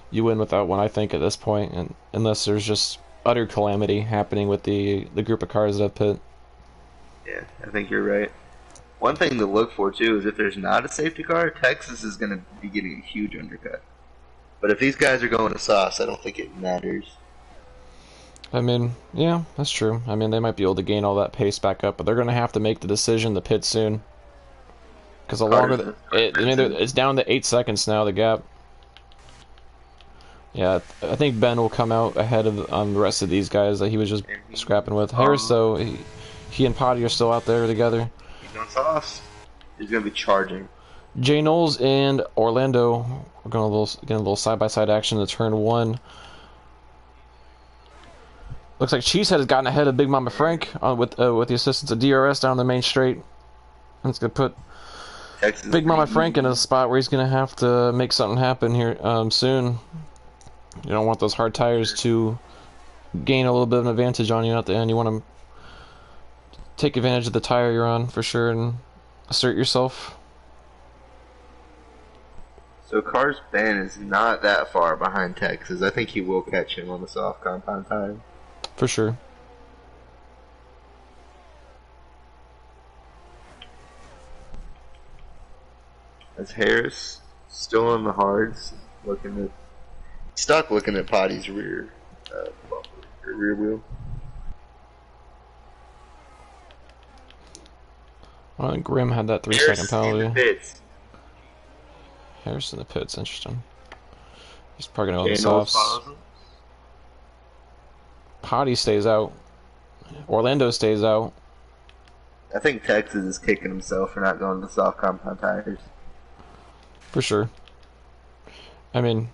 you win without one, I think, at this point, and unless there's just utter calamity happening with the group of cars that have pit. Yeah, I think you're right. One thing to look for, too, is if there's not a safety car, Texas is going to be getting a huge undercut. But if these guys are going to sauce, I don't think it matters. I mean, yeah, that's true. I mean, they might be able to gain all that pace back up, but they're going to have to make the decision to pit soon. Because the longer... it's down to 8 seconds now, the gap. Yeah, I think Ben will come out ahead of the rest of these guys that he was just scrapping with. Harris, though, he and Potty are still out there together. On sauce. He's going to be charging. J-Knowles and Orlando are going to get a little side-by-side action to turn 1. Looks like Cheesehead has gotten ahead of Big Mama Frank with the assistance of DRS down the main straight. And it's going to put Texas Big Mama Frank in a spot where he's going to have to make something happen here soon. You don't want those hard tires to gain a little bit of an advantage on you at the end. You want to take advantage of the tire you're on for sure and assert yourself. So Cars Ben is not that far behind Texas. I think he will catch him on the soft compound tire. For sure. As Harris still on the hards, stuck looking at Potty's rear wheel. I think Grimm had that 3-second penalty. Harris in the pits, interesting. He's probably gonna go with the softs. Potty stays out. Orlando stays out. I think Texas is kicking himself for not going to the soft compound tires. For sure. I mean,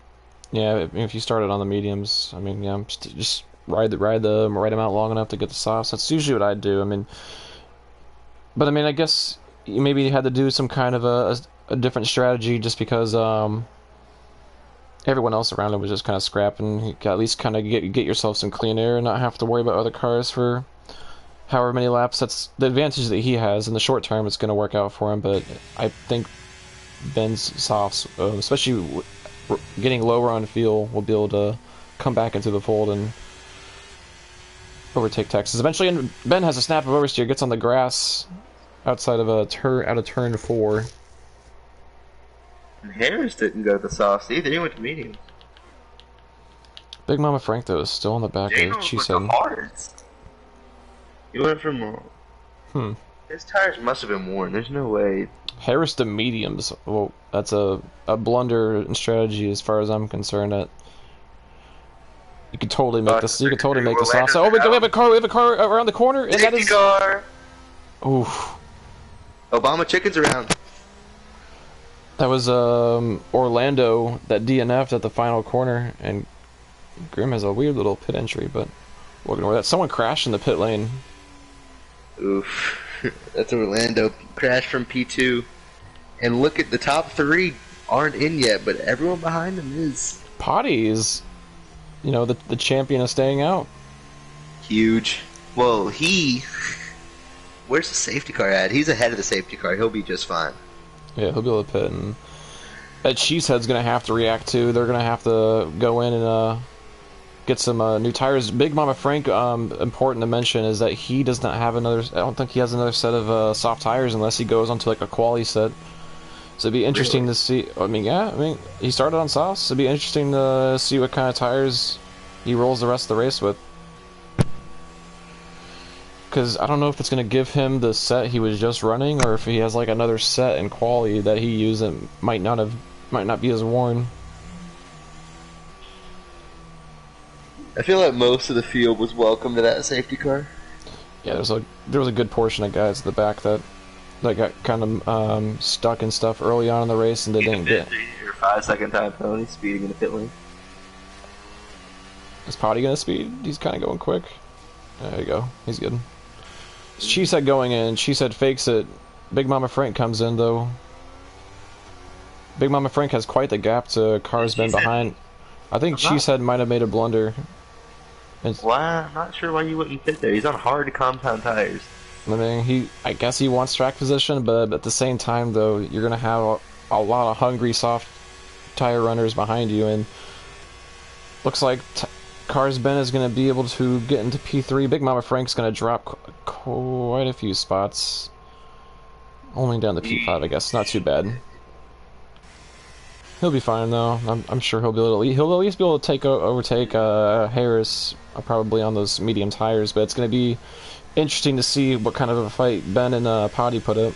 yeah, if you started on the mediums, I mean, yeah, just ride them out long enough to get the softs. That's usually what I'd do. I mean, but I mean, I guess you maybe had to do some kind of a different strategy just because everyone else around him was just kind of scrapping. You could at least kind of get yourself some clean air and not have to worry about other cars for however many laps. That's the advantage that he has. In the short term, it's going to work out for him, but I think Ben's softs, especially getting lower on fuel, will be able to come back into the fold and overtake Texas. Eventually, and Ben has a snap of oversteer, gets on the grass outside of turn 4. And Harris didn't go to the softs either. He went to mediums. Big Mama Frank, though, is still on the back of Cheesehead. He went from... His tires must have been worn. There's no way. Harris to mediums. Well, that's a blunder in strategy as far as I'm concerned. That you could totally make this. You could totally make this off. So, we have a car around the corner, and that is car. Oof. Obama Chicken's around. That was Orlando that DNF'd at the final corner, and Grimm has a weird little pit entry, but we'll ignore that. Someone crashed in the pit lane. Oof. That's Orlando. Crash from P2. And look at the top 3 aren't in yet, but everyone behind them is. Potty's you know, the champion is staying out. Huge. Well, where's the safety car at? He's ahead of the safety car. He'll be just fine. Yeah, he'll be able to pit, and that Cheesehead's gonna have to react too. They're gonna have to go in and get some new tires. Big Mama Frank, important to mention is that he does not have another. I don't think he has another set of soft tires unless he goes onto like a quali set. So it'd be interesting to see. I mean, yeah, I mean he started on softs. It'd be interesting to see what kind of tires he rolls the rest of the race with. Because I don't know if it's going to give him the set he was just running, or if he has like another set in quali that he used and might not be as worn. I feel like most of the field was welcome to that safety car. Yeah, there was a good portion of guys at the back that got kind of stuck and stuff early on in the race, and they didn't get. Or 5-second time penalty, speeding in the pit lane. Is Potty gonna speed? He's kind of going quick. There you go. He's good. Cheesehead going in. Cheesehead fakes it. Big Mama Frank comes in though. Big Mama Frank has quite the gap to Car's been behind. I think Cheesehead might have made a blunder. Why? I'm not sure why you wouldn't fit there. He's on hard compound tires. I mean, I guess he wants track position, but at the same time, though, you're gonna have a lot of hungry soft tire runners behind you, and looks like Car's Ben is gonna be able to get into P3. Big Mama Frank's gonna drop quite a few spots, only down to P5. I guess not too bad. He'll be fine though. I'm sure he'll be able to. He'll at least be able to overtake Harris probably on those medium tires, but it's gonna be interesting to see what kind of a fight Ben and Potty put up.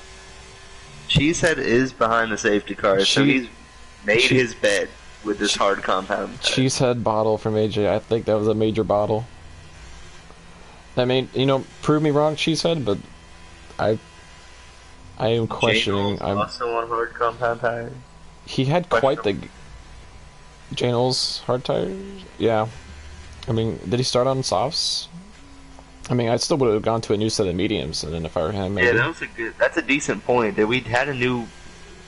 Cheesehead is behind the safety car, so he's made his bed with this hard compound. Cheesehead bottle from AJ. I think that was a major bottle. I mean, you know, prove me wrong, Cheesehead, but I am questioning. I'm also on hard compound tires. He had quite the Janel's hard tires. Yeah, I mean, did he start on softs? I mean, I still would have gone to a new set of mediums, and then if I were him, maybe. Yeah, that's a decent point. That we had a new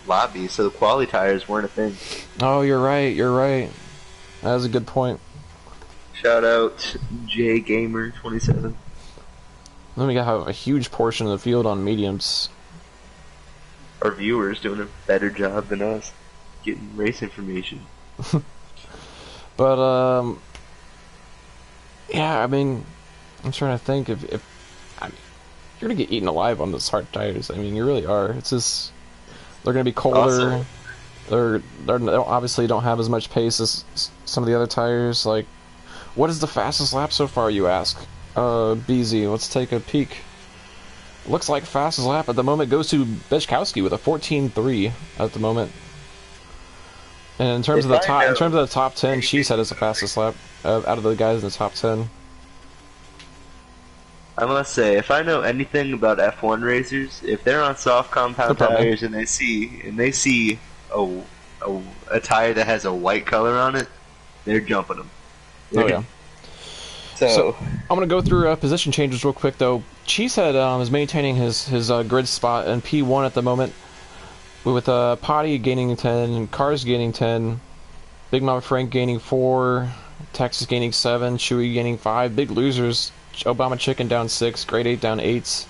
lobby, so the quality tires weren't a thing. Oh, you're right. You're right. That was a good point. Shout out JGamer27. Then we got a huge portion of the field on mediums. Our viewers doing a better job than us getting race information. But yeah, I mean, I'm trying to think if I mean, you're gonna get eaten alive on those hard tires. I mean, you really are. It's just they're gonna be colder. Awesome. They obviously don't have as much pace as some of the other tires. Like, what is the fastest lap so far? You ask. BZ. Let's take a peek. Looks like fastest lap at the moment goes to Bechkowski with a 14.3 at the moment. And in terms of the top 10, Cheesehead is the fastest lap out of the guys in the top 10. I must say, if I know anything about F1 racers, if they're on soft compound tires and they see a tire that has a white color on it, they're jumping them. Oh yeah. So I'm gonna go through position changes real quick though. Cheesehead is maintaining his grid spot in P1 at the moment, with Potty gaining 10, Cars gaining 10, Big Mama Frank gaining 4, Texas gaining 7, Chewy gaining 5. Big losers: Obama Chicken down 6, Grade 8 down 8.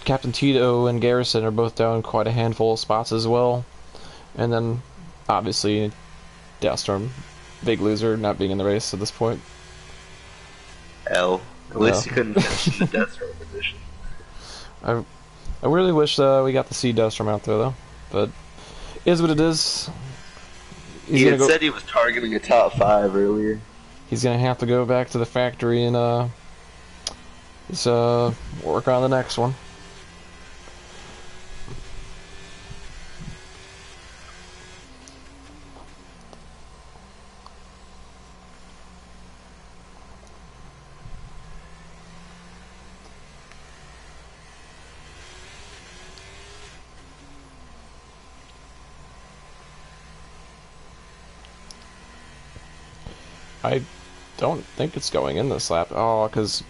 Captain Tito and Garrison are both down quite a handful of spots as well, and then obviously Deathstorm, big loser, not being in the race at this point. At least he couldn't finish in the Deathstorm position. I really wish we got to see Deathstorm out there though, but is what it is. He had said he was targeting a top 5 earlier. He's gonna have to go back to the factory and work on the next one. I don't think it's going in this lap. Oh, because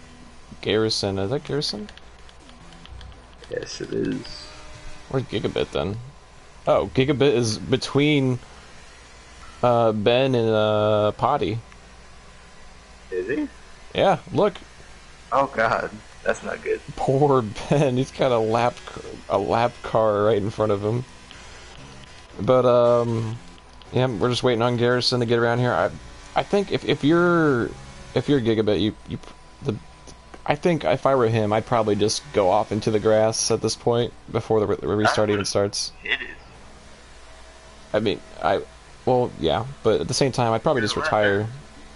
Garrison. Is that Garrison? Yes, it is. Where's Gigabit then? Oh, Gigabit is between Ben and Potty. Is he? Yeah, look, Oh God, that's not good. poor Ben. He's got a lap car right in front of him. But yeah, we're just waiting on Garrison to get around here. I think if you're Gigabit, the I think if I were him, I'd probably just go off into the grass at this point before the restart even starts. It is. I mean, well, yeah, but at the same time, I'd probably just retire.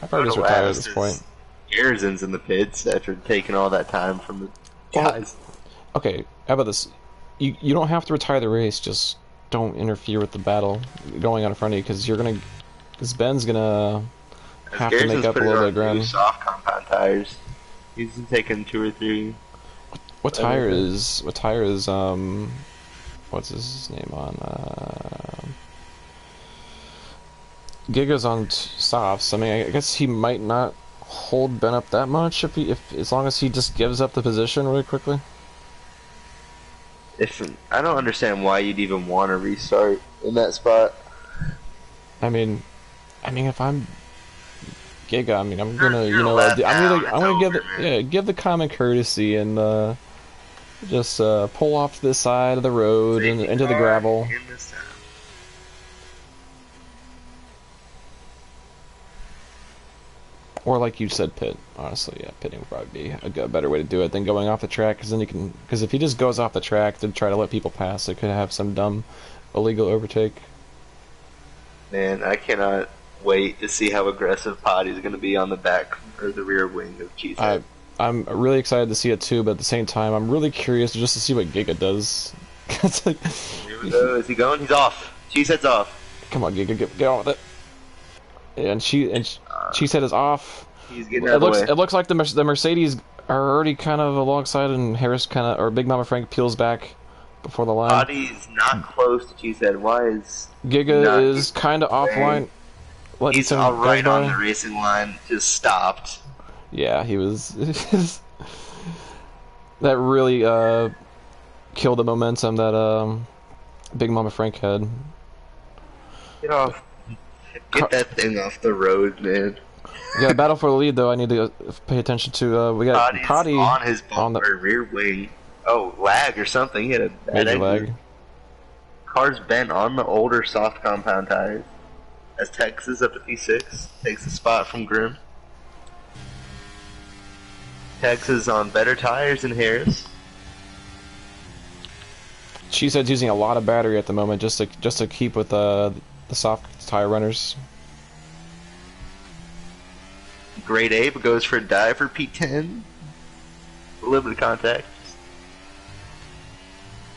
I'd probably just retire at this point. Garrison's in the pits after taking all that time from the guys. Okay, how about this? You don't have to retire the race. Just don't interfere with the battle going on in front of you, because Ben's gonna have to make up a little bit of ground. Soft compound tires. He's taking 2 or 3. What tire is what's his name on? Giga's on softs. I mean, I guess he might not hold Ben up that much if as long as he just gives up the position really quickly. I don't understand why you'd even want to restart in that spot. I mean, if I'm Giga, I mean, I'm gonna give the common courtesy and just pull off to this side of the road and into the gravel. Or like you said, pit. Honestly, yeah, pitting would probably be a better way to do it than going off the track, because then you can. Because if he just goes off the track to try to let people pass, it could have some dumb, illegal overtake. Man, I cannot wait to see how aggressive Potty's going to be on the back or the rear wing of Cheesehead. I'm really excited to see it too, but at the same time, I'm really curious just to see what Giga does. It's like, here we go. Is he going? He's off. Cheesehead's off. Come on, Giga, get on with it. And Cheesehead is off. He's getting out of the way. It looks like the Mercedes are already kind of alongside, and Harris or Big Mama Frank peels back before the line. Potty's not close to Cheesehead. Why is Giga is kind of offline? He's all right on the racing line. Just stopped. Yeah, he was. That really killed the momentum that Big Mama Frank had. Get off. Get that thing off the road, man. Yeah, battle for the lead though. I need to pay attention to. We got Potty on his rear wing. Oh, lag or something. He had a bad major lag. Car's bent on the older soft compound tires. As Texas up to P6 takes the spot from Grimm. Texas on better tires than Harris. Cheesehead's using a lot of battery at the moment just to keep with the soft tire runners. Great Abe goes for a dive for P10. A little bit of contact.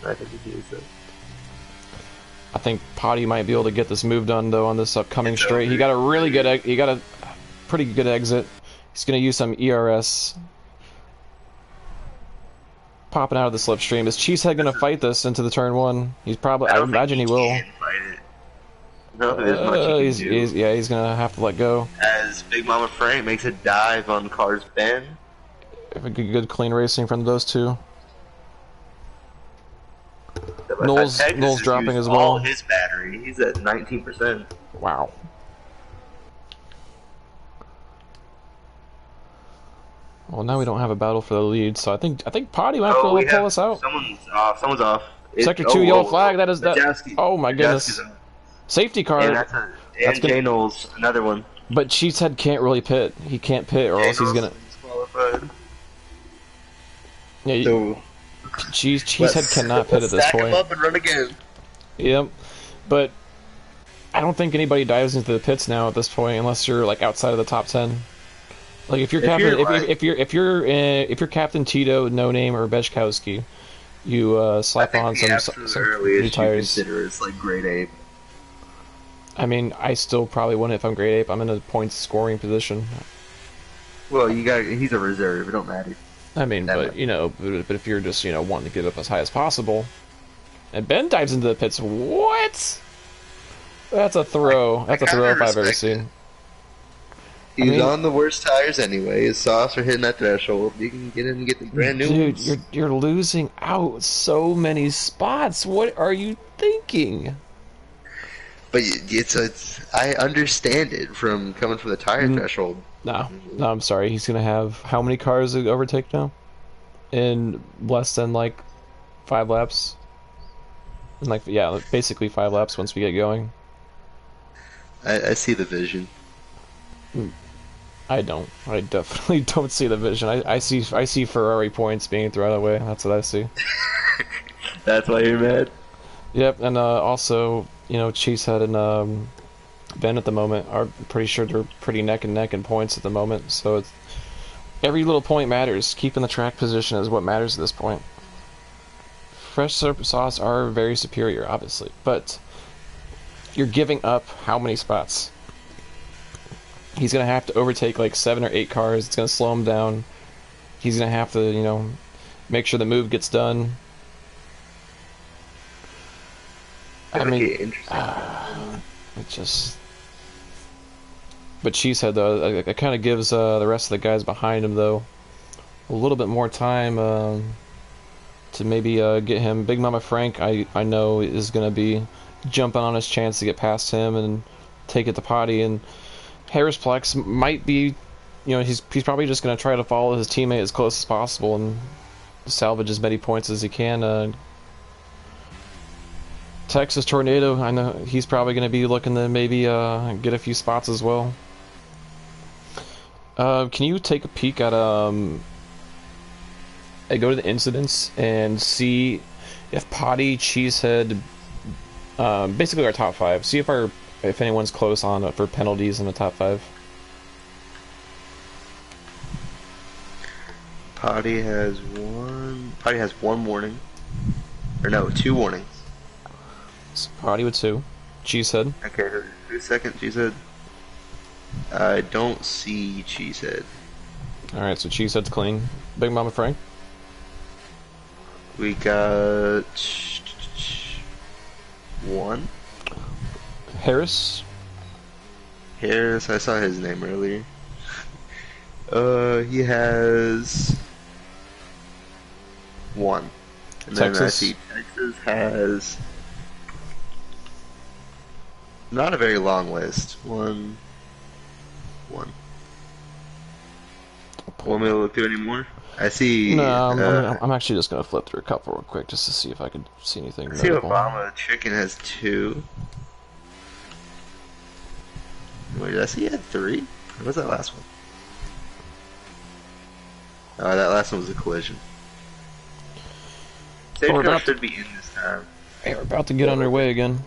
I think he is though. I think Potty might be able to get this move done though on this upcoming straight. He got a pretty good exit. He's gonna use some ERS. Popping out of the slipstream. Is Cheesehead gonna fight this into the turn 1? He's probably. I imagine he will. No, there's much he can do. He's gonna have to let go. As Big Mama Frank makes a dive on Car's bend. Good clean racing from those two. Knowles dropping as well. All his battery. He's at 19%. Wow. Well, now we don't have a battle for the lead, so I think Potty might be able to pull us out. Someone's off. Sector 2 yellow flag. That is that. Oh my goodness. Safety car. And Jay Knowles, another one. But Cheesehead can't really pit. He can't pit, or else he's gonna. Disqualified. Yeah. So, Cheesehead cannot pit at this point. Stack him up and run again. Yep. But I don't think anybody dives into the pits now at this point, unless you're like outside of the top 10. Like if you're Captain Tito, No Name, or Bechkowski, you slap on some new tires. You consider it's like Great Ape. I mean, I still probably wouldn't if I'm Great Ape. I'm in a points scoring position. Well, he's a reserve. It don't matter. I mean, but if you're just wanting to get up as high as possible, and Ben dives into the pits. What? That's a throw. That's a throw if I've ever seen. He's on the worst tires anyway. His softs are hitting that threshold. You can get in and get the brand new ones. Dude, you're losing out so many spots. What are you thinking? But it's I understand it from coming from the tire threshold. No, no, I'm sorry. He's gonna have how many cars to overtake now? In less than like 5 laps? And like, yeah, basically 5 laps once we get going. I see the vision. I don't. I definitely don't see the vision. I see Ferrari points being thrown away. That's what I see. That's why you're mad. Yep, and also, you know, Cheesehead and Ben at the moment are pretty sure they're pretty neck and neck in points at the moment. So it's, every little point matters. Keeping the track position is what matters at this point. Fresh sauce are very superior, obviously, but you're giving up how many spots? He's gonna have to overtake like 7 or 8 cars. It's gonna slow him down. He's gonna have to, you know, make sure the move gets done. I mean, it just. But Cheesehead though, it kind of gives the rest of the guys behind him though a little bit more time to maybe get him. Big Mama Frank, I know is gonna be jumping on his chance to get past him and take it to potty, and Harris Plex might be, you know, he's probably just gonna try to follow his teammate as close as possible and salvage as many points as he can. Texas Tornado, I know he's probably going to be looking to maybe get a few spots as well. Can you take a peek at go to the incidents and see if Potty, Cheesehead, basically our top 5. See if anyone's close on for penalties in the top 5. Potty has one warning, or no, 2 warnings. So Potty with 2. Cheesehead. Okay, who's second? Cheesehead. I don't see Cheesehead. All right, so Cheesehead's clean. Big Mama Frank. We got 1. Harris. Harris, I saw his name earlier. He has 1. And Texas. then I see Texas has not a very long list. 1. Want me to look through any more? I see. No, I'm actually just gonna flip through a couple real quick just to see if I could see anything. I see notable. Obama Chicken has 2. Wait, did I see he had 3? What was that last one? Oh, that last one was a collision. Safety car should be in this time. Hey, we're about to get underway again.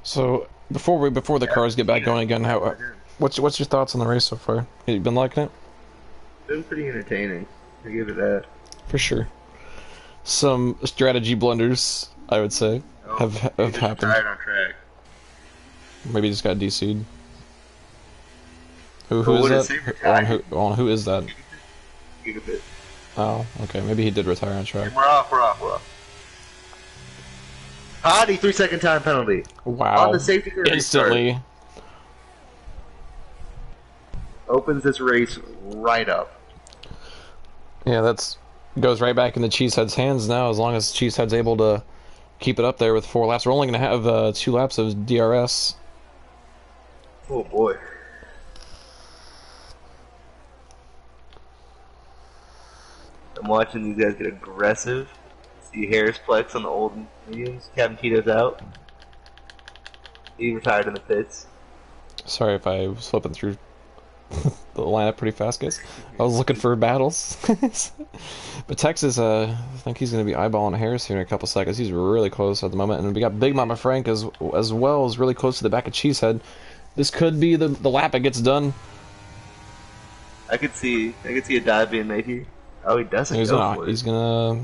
So before the cars get back going again, what's your thoughts on the race so far? Have you been liking it? Been pretty entertaining. I give it that. For sure. Some strategy blunders, I would say, have happened. Tired on track. Maybe he just got DC'd. Who is that? Who is that? Gigabit. Oh, okay. Maybe he did retire on track. We're off. Potty, 3-second time penalty. Wow. On the safety car instantly. restart. Opens this race right up. Yeah, goes right back into Cheesehead's hands now, as long as Cheesehead's able to keep it up there with 4 laps. We're only going to have 2 laps of DRS. Oh boy. I'm watching these guys get aggressive. See Harris Plex on the old mediums. Captain Tito's out. He retired in the pits. Sorry if I was flipping through the lineup pretty fast, guys. I was looking for battles. But Texas, I think he's going to be eyeballing Harris here in a couple seconds. He's really close at the moment. And we got Big Mama Frank as well as really close to the back of Cheesehead. This could be the lap that gets done. I could see a dive being made here. Oh, he doesn't. He's gonna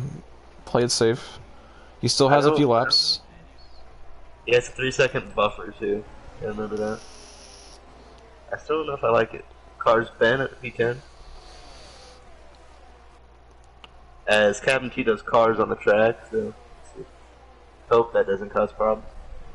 play it safe. He still has a few laps. Yeah, it's a 3-second buffer too. I remember that. I still don't know if I like it. Car's Ben at the P10. As Captain Tito's car's on the track, so hope that doesn't cause problems.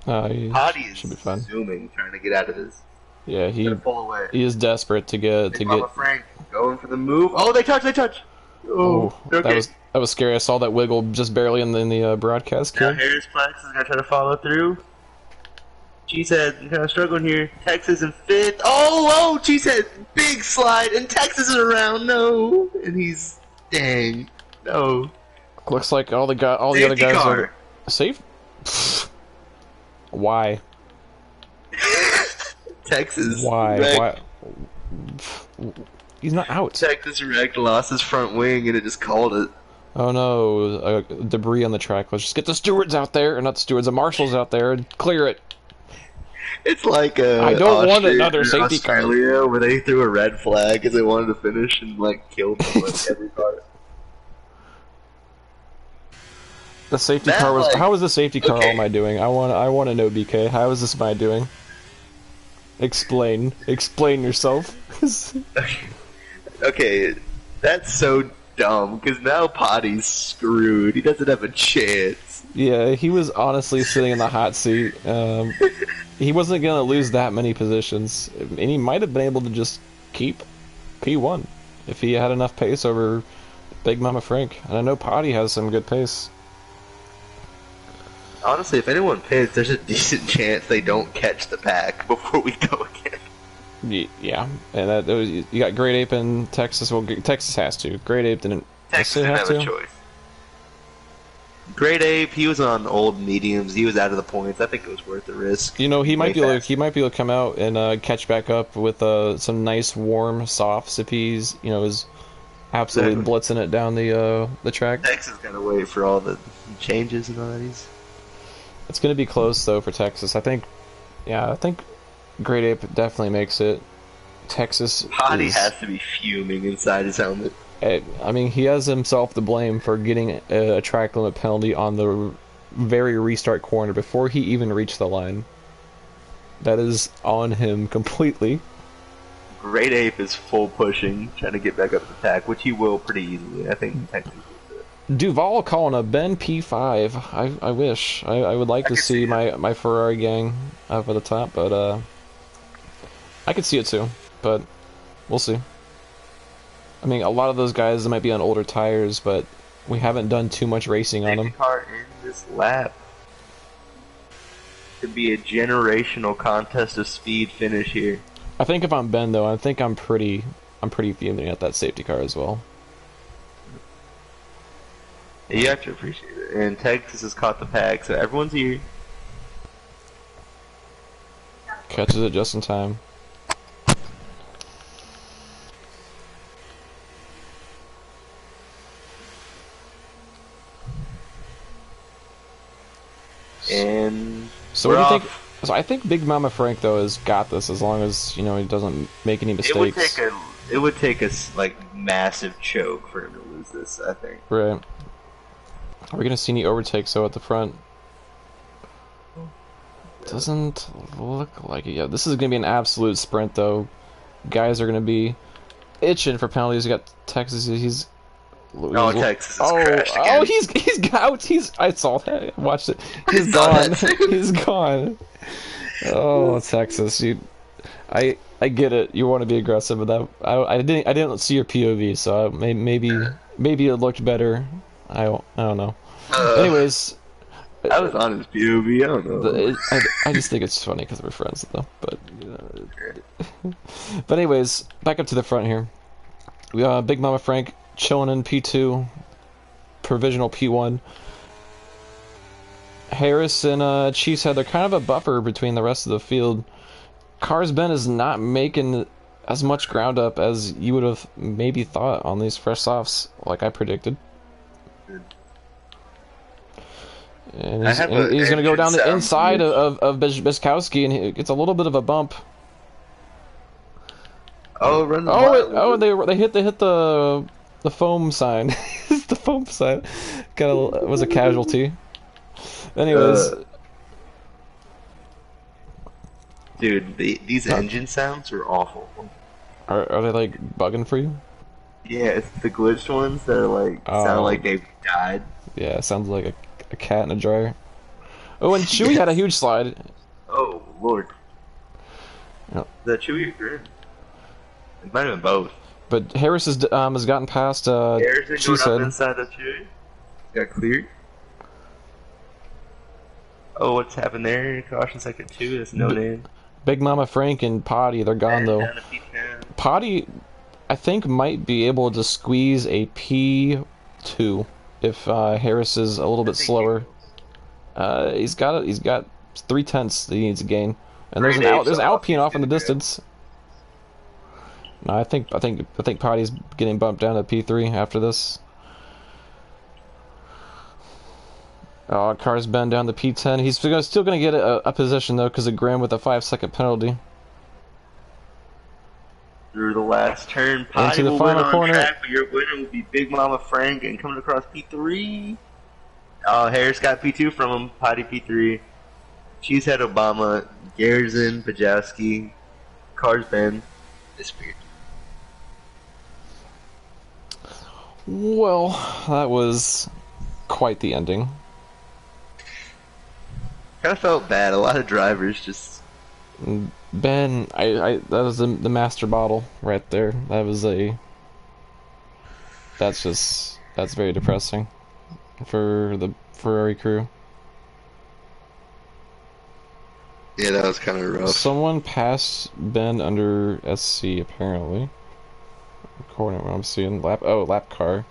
He Potty is should be fine. zooming, trying to get out of this. Yeah, Gotta pull away. he is desperate to get Frank going for the move. Oh, they touch. Oh, okay. that was scary. I saw that wiggle just barely in the broadcast. Now Harris Flex is gonna try to follow through. Cheesehead kind of struggling here. Texas in fifth. Oh, Cheesehead, big slide, and Texas is around. No, and he's no. Looks like all the other guys are safe. Why? Texas. Why? He's not out. Texas wrecked, lost his front wing, and it just called it. Oh no, debris on the track. Let's just get the stewards out there, or not the stewards, the marshals out there, and clear it. It's like I don't want another safety car. Where they threw a red flag because they wanted to finish and killed every car. The safety car was. How was the safety car? All am I doing? I want to know, BK. How is this my doing? Explain yourself. Okay, that's so dumb because now Potty's screwed. He doesn't have a chance. Yeah, he was honestly sitting in the hot seat. He wasn't gonna lose that many positions, and he might have been able to just keep P1 if he had enough pace over Big Mama Frank. And I know Potty has some good pace. Honestly, if anyone pits, there's a decent chance they don't catch the pack before we go again. Yeah, and you got Great Ape and Texas. Well, Texas has to. Great Ape didn't. Texas didn't have a choice. Great Ape, he was on old mediums. He was out of the points. I think it was worth the risk. You know, he might be able to come out and catch back up with some nice warm softs if he's is absolutely blitzing it down the track. Texas gotta wait for all the changes and all that. It's gonna be close though for Texas. I think Great Ape definitely makes it. Texas. Potty has to be fuming inside his helmet. I mean, he has himself to blame for getting a track limit penalty on the very restart corner before he even reached the line. That is on him completely. Great Ape is full pushing, trying to get back up the pack, which he will pretty easily. I think Texas is it. Duval calling a Ben P5. I wish. I would like to see my Ferrari gang up at the top, but I could see it too. But we'll see. I mean, a lot of those guys might be on older tires, but we haven't done too much racing on them. Car in this lap could be a generational contest of speed finish here. I think if I'm Ben though, I think I'm pretty fuming at that safety car as well. You have to appreciate it. And Texas has caught the pack, so everyone's here. Catches it just in time. And so what do you think? So I think Big Mama Frank though has got this as long as he doesn't make any mistakes. It would take a massive choke for him to lose this. I think. Right. Are we gonna see any overtakes though at the front? Doesn't look like it yet. This is gonna be an absolute sprint though. Guys are gonna be itching for penalties. You got Texas. Texas is crashed again. Oh, he's out. I saw that. I watched it. He's gone. He's gone. Oh, Texas, I get it. You want to be aggressive, but that I didn't see your POV, so maybe it looked better. I don't know. Anyways, I was on his POV. I don't know. I just think it's funny because we're friends though. But but anyways, back up to the front here. We Big Mama Frank chilling in P2, provisional P1. Harris and Cheesehead, they're kind of a buffer between the rest of the field. Cars Ben is not making as much ground up as you would have maybe thought on these fresh softs, like I predicted. And he's going to go down the inside of Biskowski, and he gets a little bit of a bump. Oh, run! They hit the foam sign. The foam sign was a casualty. Anyways, dude, these engine sounds are awful. Are they like bugging for you? Yeah, it's the glitched ones that are sound like they've died. Yeah, it sounds like a cat in a dryer. Oh, and Chewy had a huge slide. Oh, Lord. Yep. The Chewy or Grim? It might have been both. But Harris has gotten past Harrison going up Cheesehead. inside the Chewy. Got cleared. Oh, what's happened there? Caution second 2. That's no name. Big Mama Frank and Potty, they're gone though. Down to P10. Potty, I think, might be able to squeeze a P2 if Harris is a little bit slower. He's got 3/10 that he needs to gain, and there's an Alpine off in the distance. No, I think Potty's getting bumped down to P3 after this. Oh, car's been down to P10. He's still going to get a position though because of Graham with a 5-second penalty. Through the last turn, Potty will win on track, but your winner will be Big Mama Frank and coming across P3. Oh, Harris got P2 from him. Potty P3. Cheesehead Obama, Garrison, Pajowski, Cars Ben, disappeared. Well, that was quite the ending. Kind of felt bad. A lot of drivers just. Ben, that was the master bottle right there. That's very depressing for the Ferrari crew. Yeah, that was kind of rough. Someone passed Ben under SC apparently. According to what I'm seeing, lap car.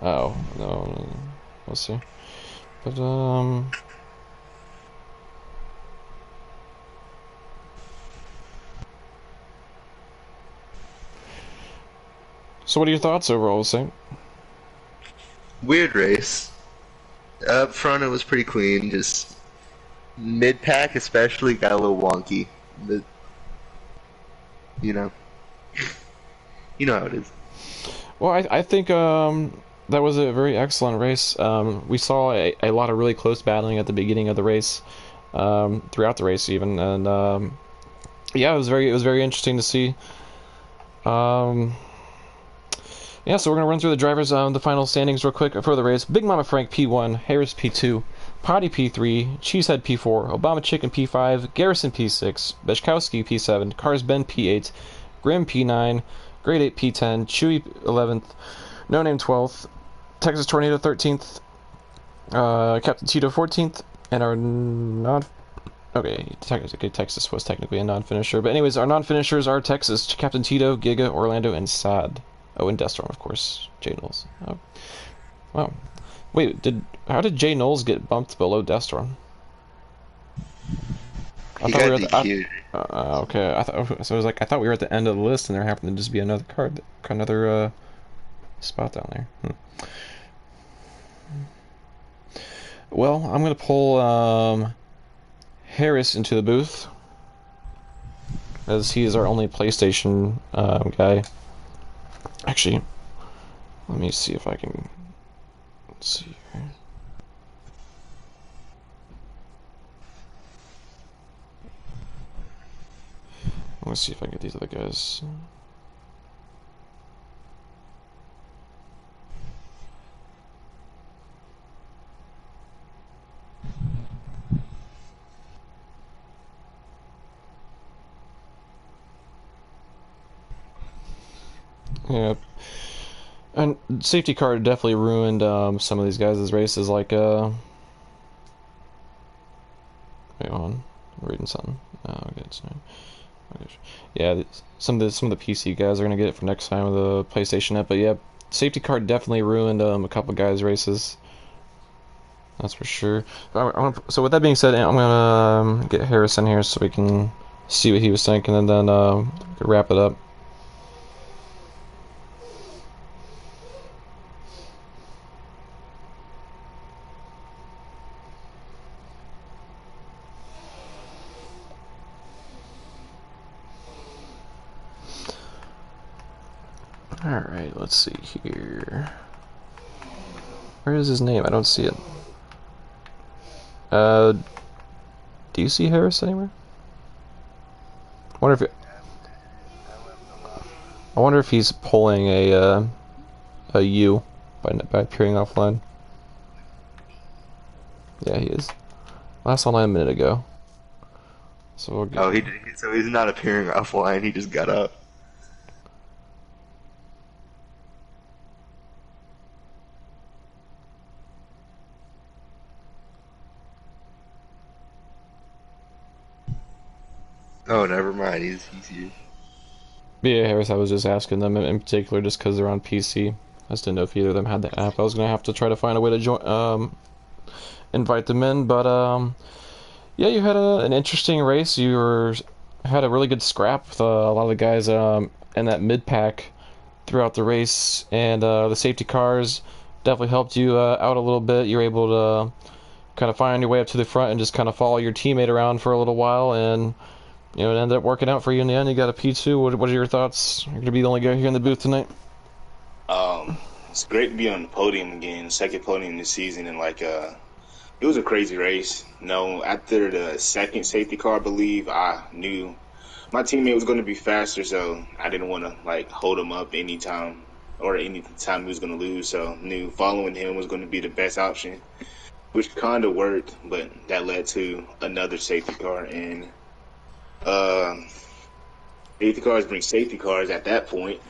Oh no, we'll see. But so what are your thoughts overall, Saint? Weird race. Up front, it was pretty clean. Just mid-pack, especially, got a little wonky. But, you know how it is. Well, I think that was a very excellent race. We saw a lot of really close battling at the beginning of the race, throughout the race even, and yeah, it was very interesting to see. Yeah, so we're gonna run through the drivers, the final standings real quick for the race. Big Mama Frank P1, Harris P2, Potty P3, Cheesehead P4, Obama Chicken P5, Garrison P6, Beshkowski P7, Cars Ben P8, Grim P9, Grade 8 P10, Chewy 11th, No Name 12th, Texas Tornado 13th, Captain Tito 14th, and our Texas was technically a non-finisher, but anyways, our non-finishers are Texas, Captain Tito, Giga, Orlando, and Sad. Oh, and Deathstorm, of course. Jay Knowles. Oh. Wow. Wait, how did Jay Knowles get bumped below Deathstorm? I thought we were at the, okay, I thought we were at the end of the list, and there happened to just be another spot down there. Well, I'm gonna pull Harris into the booth, as he is our only PlayStation guy. Actually, let me see if I can. Let's see here. Let's see if I can get these other guys. Yeah, and safety car definitely ruined some of these guys' races. Like, wait, hold on, I'm reading something. Oh, okay, it's not. Yeah, some of the PC guys are gonna get it for next time with the PlayStation Net. But yeah, safety car definitely ruined a couple guys' races. That's for sure. So with that being said, I'm gonna get Harris in here so we can see what he was thinking, and then wrap it up. Alright, let's see here. Where is his name? I don't see it. Do you see Harris anywhere? I wonder if he's pulling a U by appearing offline. Yeah, he is. Last online a minute ago. So we'll get... Oh, so he's not appearing offline. He just got up. Oh, never mind. He's here. Yeah, Harris, I was just asking them in particular just because they're on PC. I just didn't know if either of them had the app. I was gonna have to try to find a way to join, invite them in, but yeah, you had an interesting race. Had a really good scrap with a lot of the guys in that mid pack throughout the race, and the safety cars definitely helped you out a little bit. You were able to kind of find your way up to the front and just kind of follow your teammate around for a little while, and you know, it ended up working out for you in the end. You got a P2. What are your thoughts? You're going to be the only guy here in the booth tonight. It's great to be on the podium again, second podium this season, and it was a crazy race. You know, after the second safety car, I believe, I knew my teammate was going to be faster, so I didn't want to hold him up any time he was going to lose. So I knew following him was going to be the best option, which kind of worked, but that led to another safety car, and safety cars bring safety cars at that point.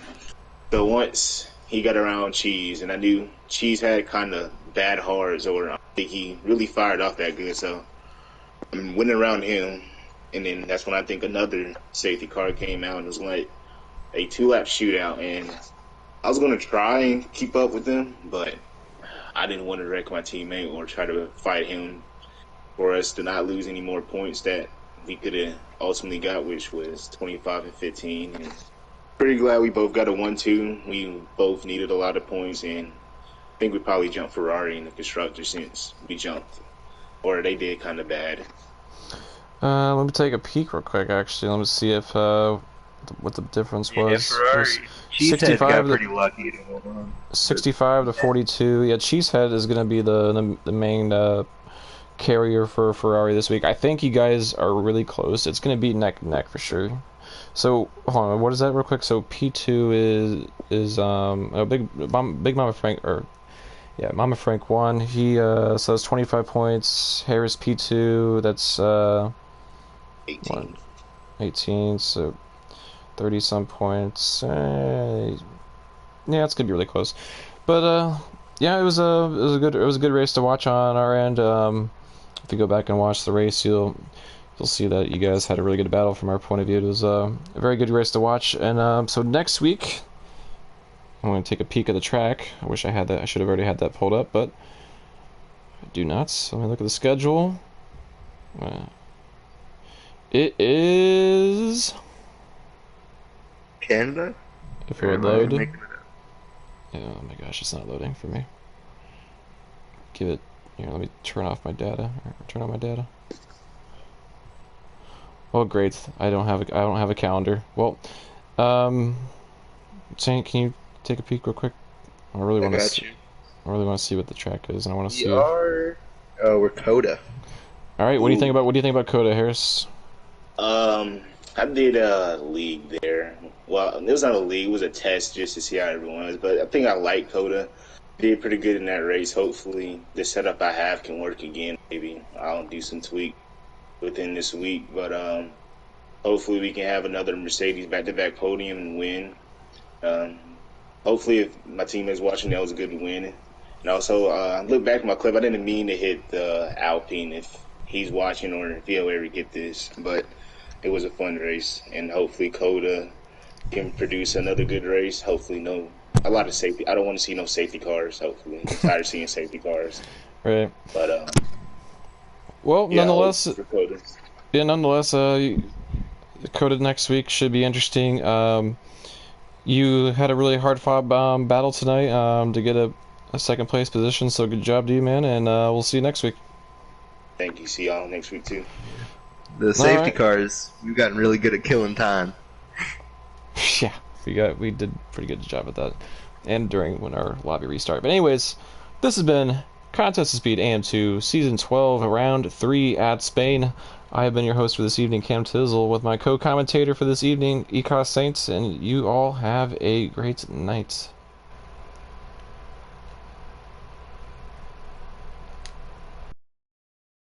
So once he got around Cheese, and I knew Cheese had kind of bad hards, or I think he really fired off that good. So I went around him, and then that's when I think another safety car came out, and it was like a 2-lap shootout. And I was going to try and keep up with them, but I didn't want to wreck my teammate or try to fight him for us to not lose any more points that we could have ultimately got, which was 25 and 15. And pretty glad we both got a 1-2. We both needed a lot of points, and I think we probably jumped Ferrari in the constructor since we jumped, or they did kind of bad. Let me take a peek real quick, actually. Let me see if what the difference was. Yeah, Ferrari. Cheesehead got pretty lucky to hold on. 65 to 42. Yeah, Cheesehead is going to be the main carrier for Ferrari this week. I think you guys are really close. It's going to be neck and neck for sure. So hold on, what is that real quick? So P2 is Big Mama Frank, or yeah, Mama Frank won. He so that's 25 points. Harris P2, that's 18. 18, so 30 some points. Yeah, it's gonna be really close. But yeah, it was a good race to watch on our end. If you go back and watch the race, you'll see that you guys had a really good battle from our point of view. It was a very good race to watch. And so next week, I'm going to take a peek at the track. I wish I had that. I should have already had that pulled up, but I do not. So let me look at the schedule. It is Canada? If it would load. Yeah, oh my gosh, it's not loading for me. Give it here, let me turn off my data. Turn on my data. Oh great, I don't have a calendar. Well, Saint, can you take a peek real quick? I really want to see what the track is, and I want to see. We're Coda. All right, what do you think about Coda, Harris? I did a league there. Well, it was not a league; it was a test just to see how everyone was. But I think I like Coda. Did pretty good in that race. Hopefully, the setup I have can work again. Maybe I'll do some tweak within this week. But hopefully, we can have another Mercedes back-to-back podium and win. Hopefully, if my teammates watching, that was a good win. And also, look back at my clip. I didn't mean to hit the Alpine if he's watching or if he'll ever get this, but it was a fun race. And hopefully, Coda can produce another good race. Hopefully, a lot of safety. I don't want to see no safety cars. Hopefully, I'm tired of seeing safety cars. Right. But well, yeah, nonetheless, Coda. Yeah, nonetheless, Coda next week should be interesting. You had a really hard-fought battle tonight to get a second place position, so good job to you, man, and we'll see you next week. Thank you. See y'all next week too. The safety cars, we've gotten really good at killing time. Yeah, we did a pretty good job at that, and when our lobby restart. But anyways, this has been Contest of Speed AM2 Season 12, Round 3 at Spain. I have been your host for this evening, Cam Tizzle, with my co-commentator for this evening, Ecos Saints, and you all have a great night.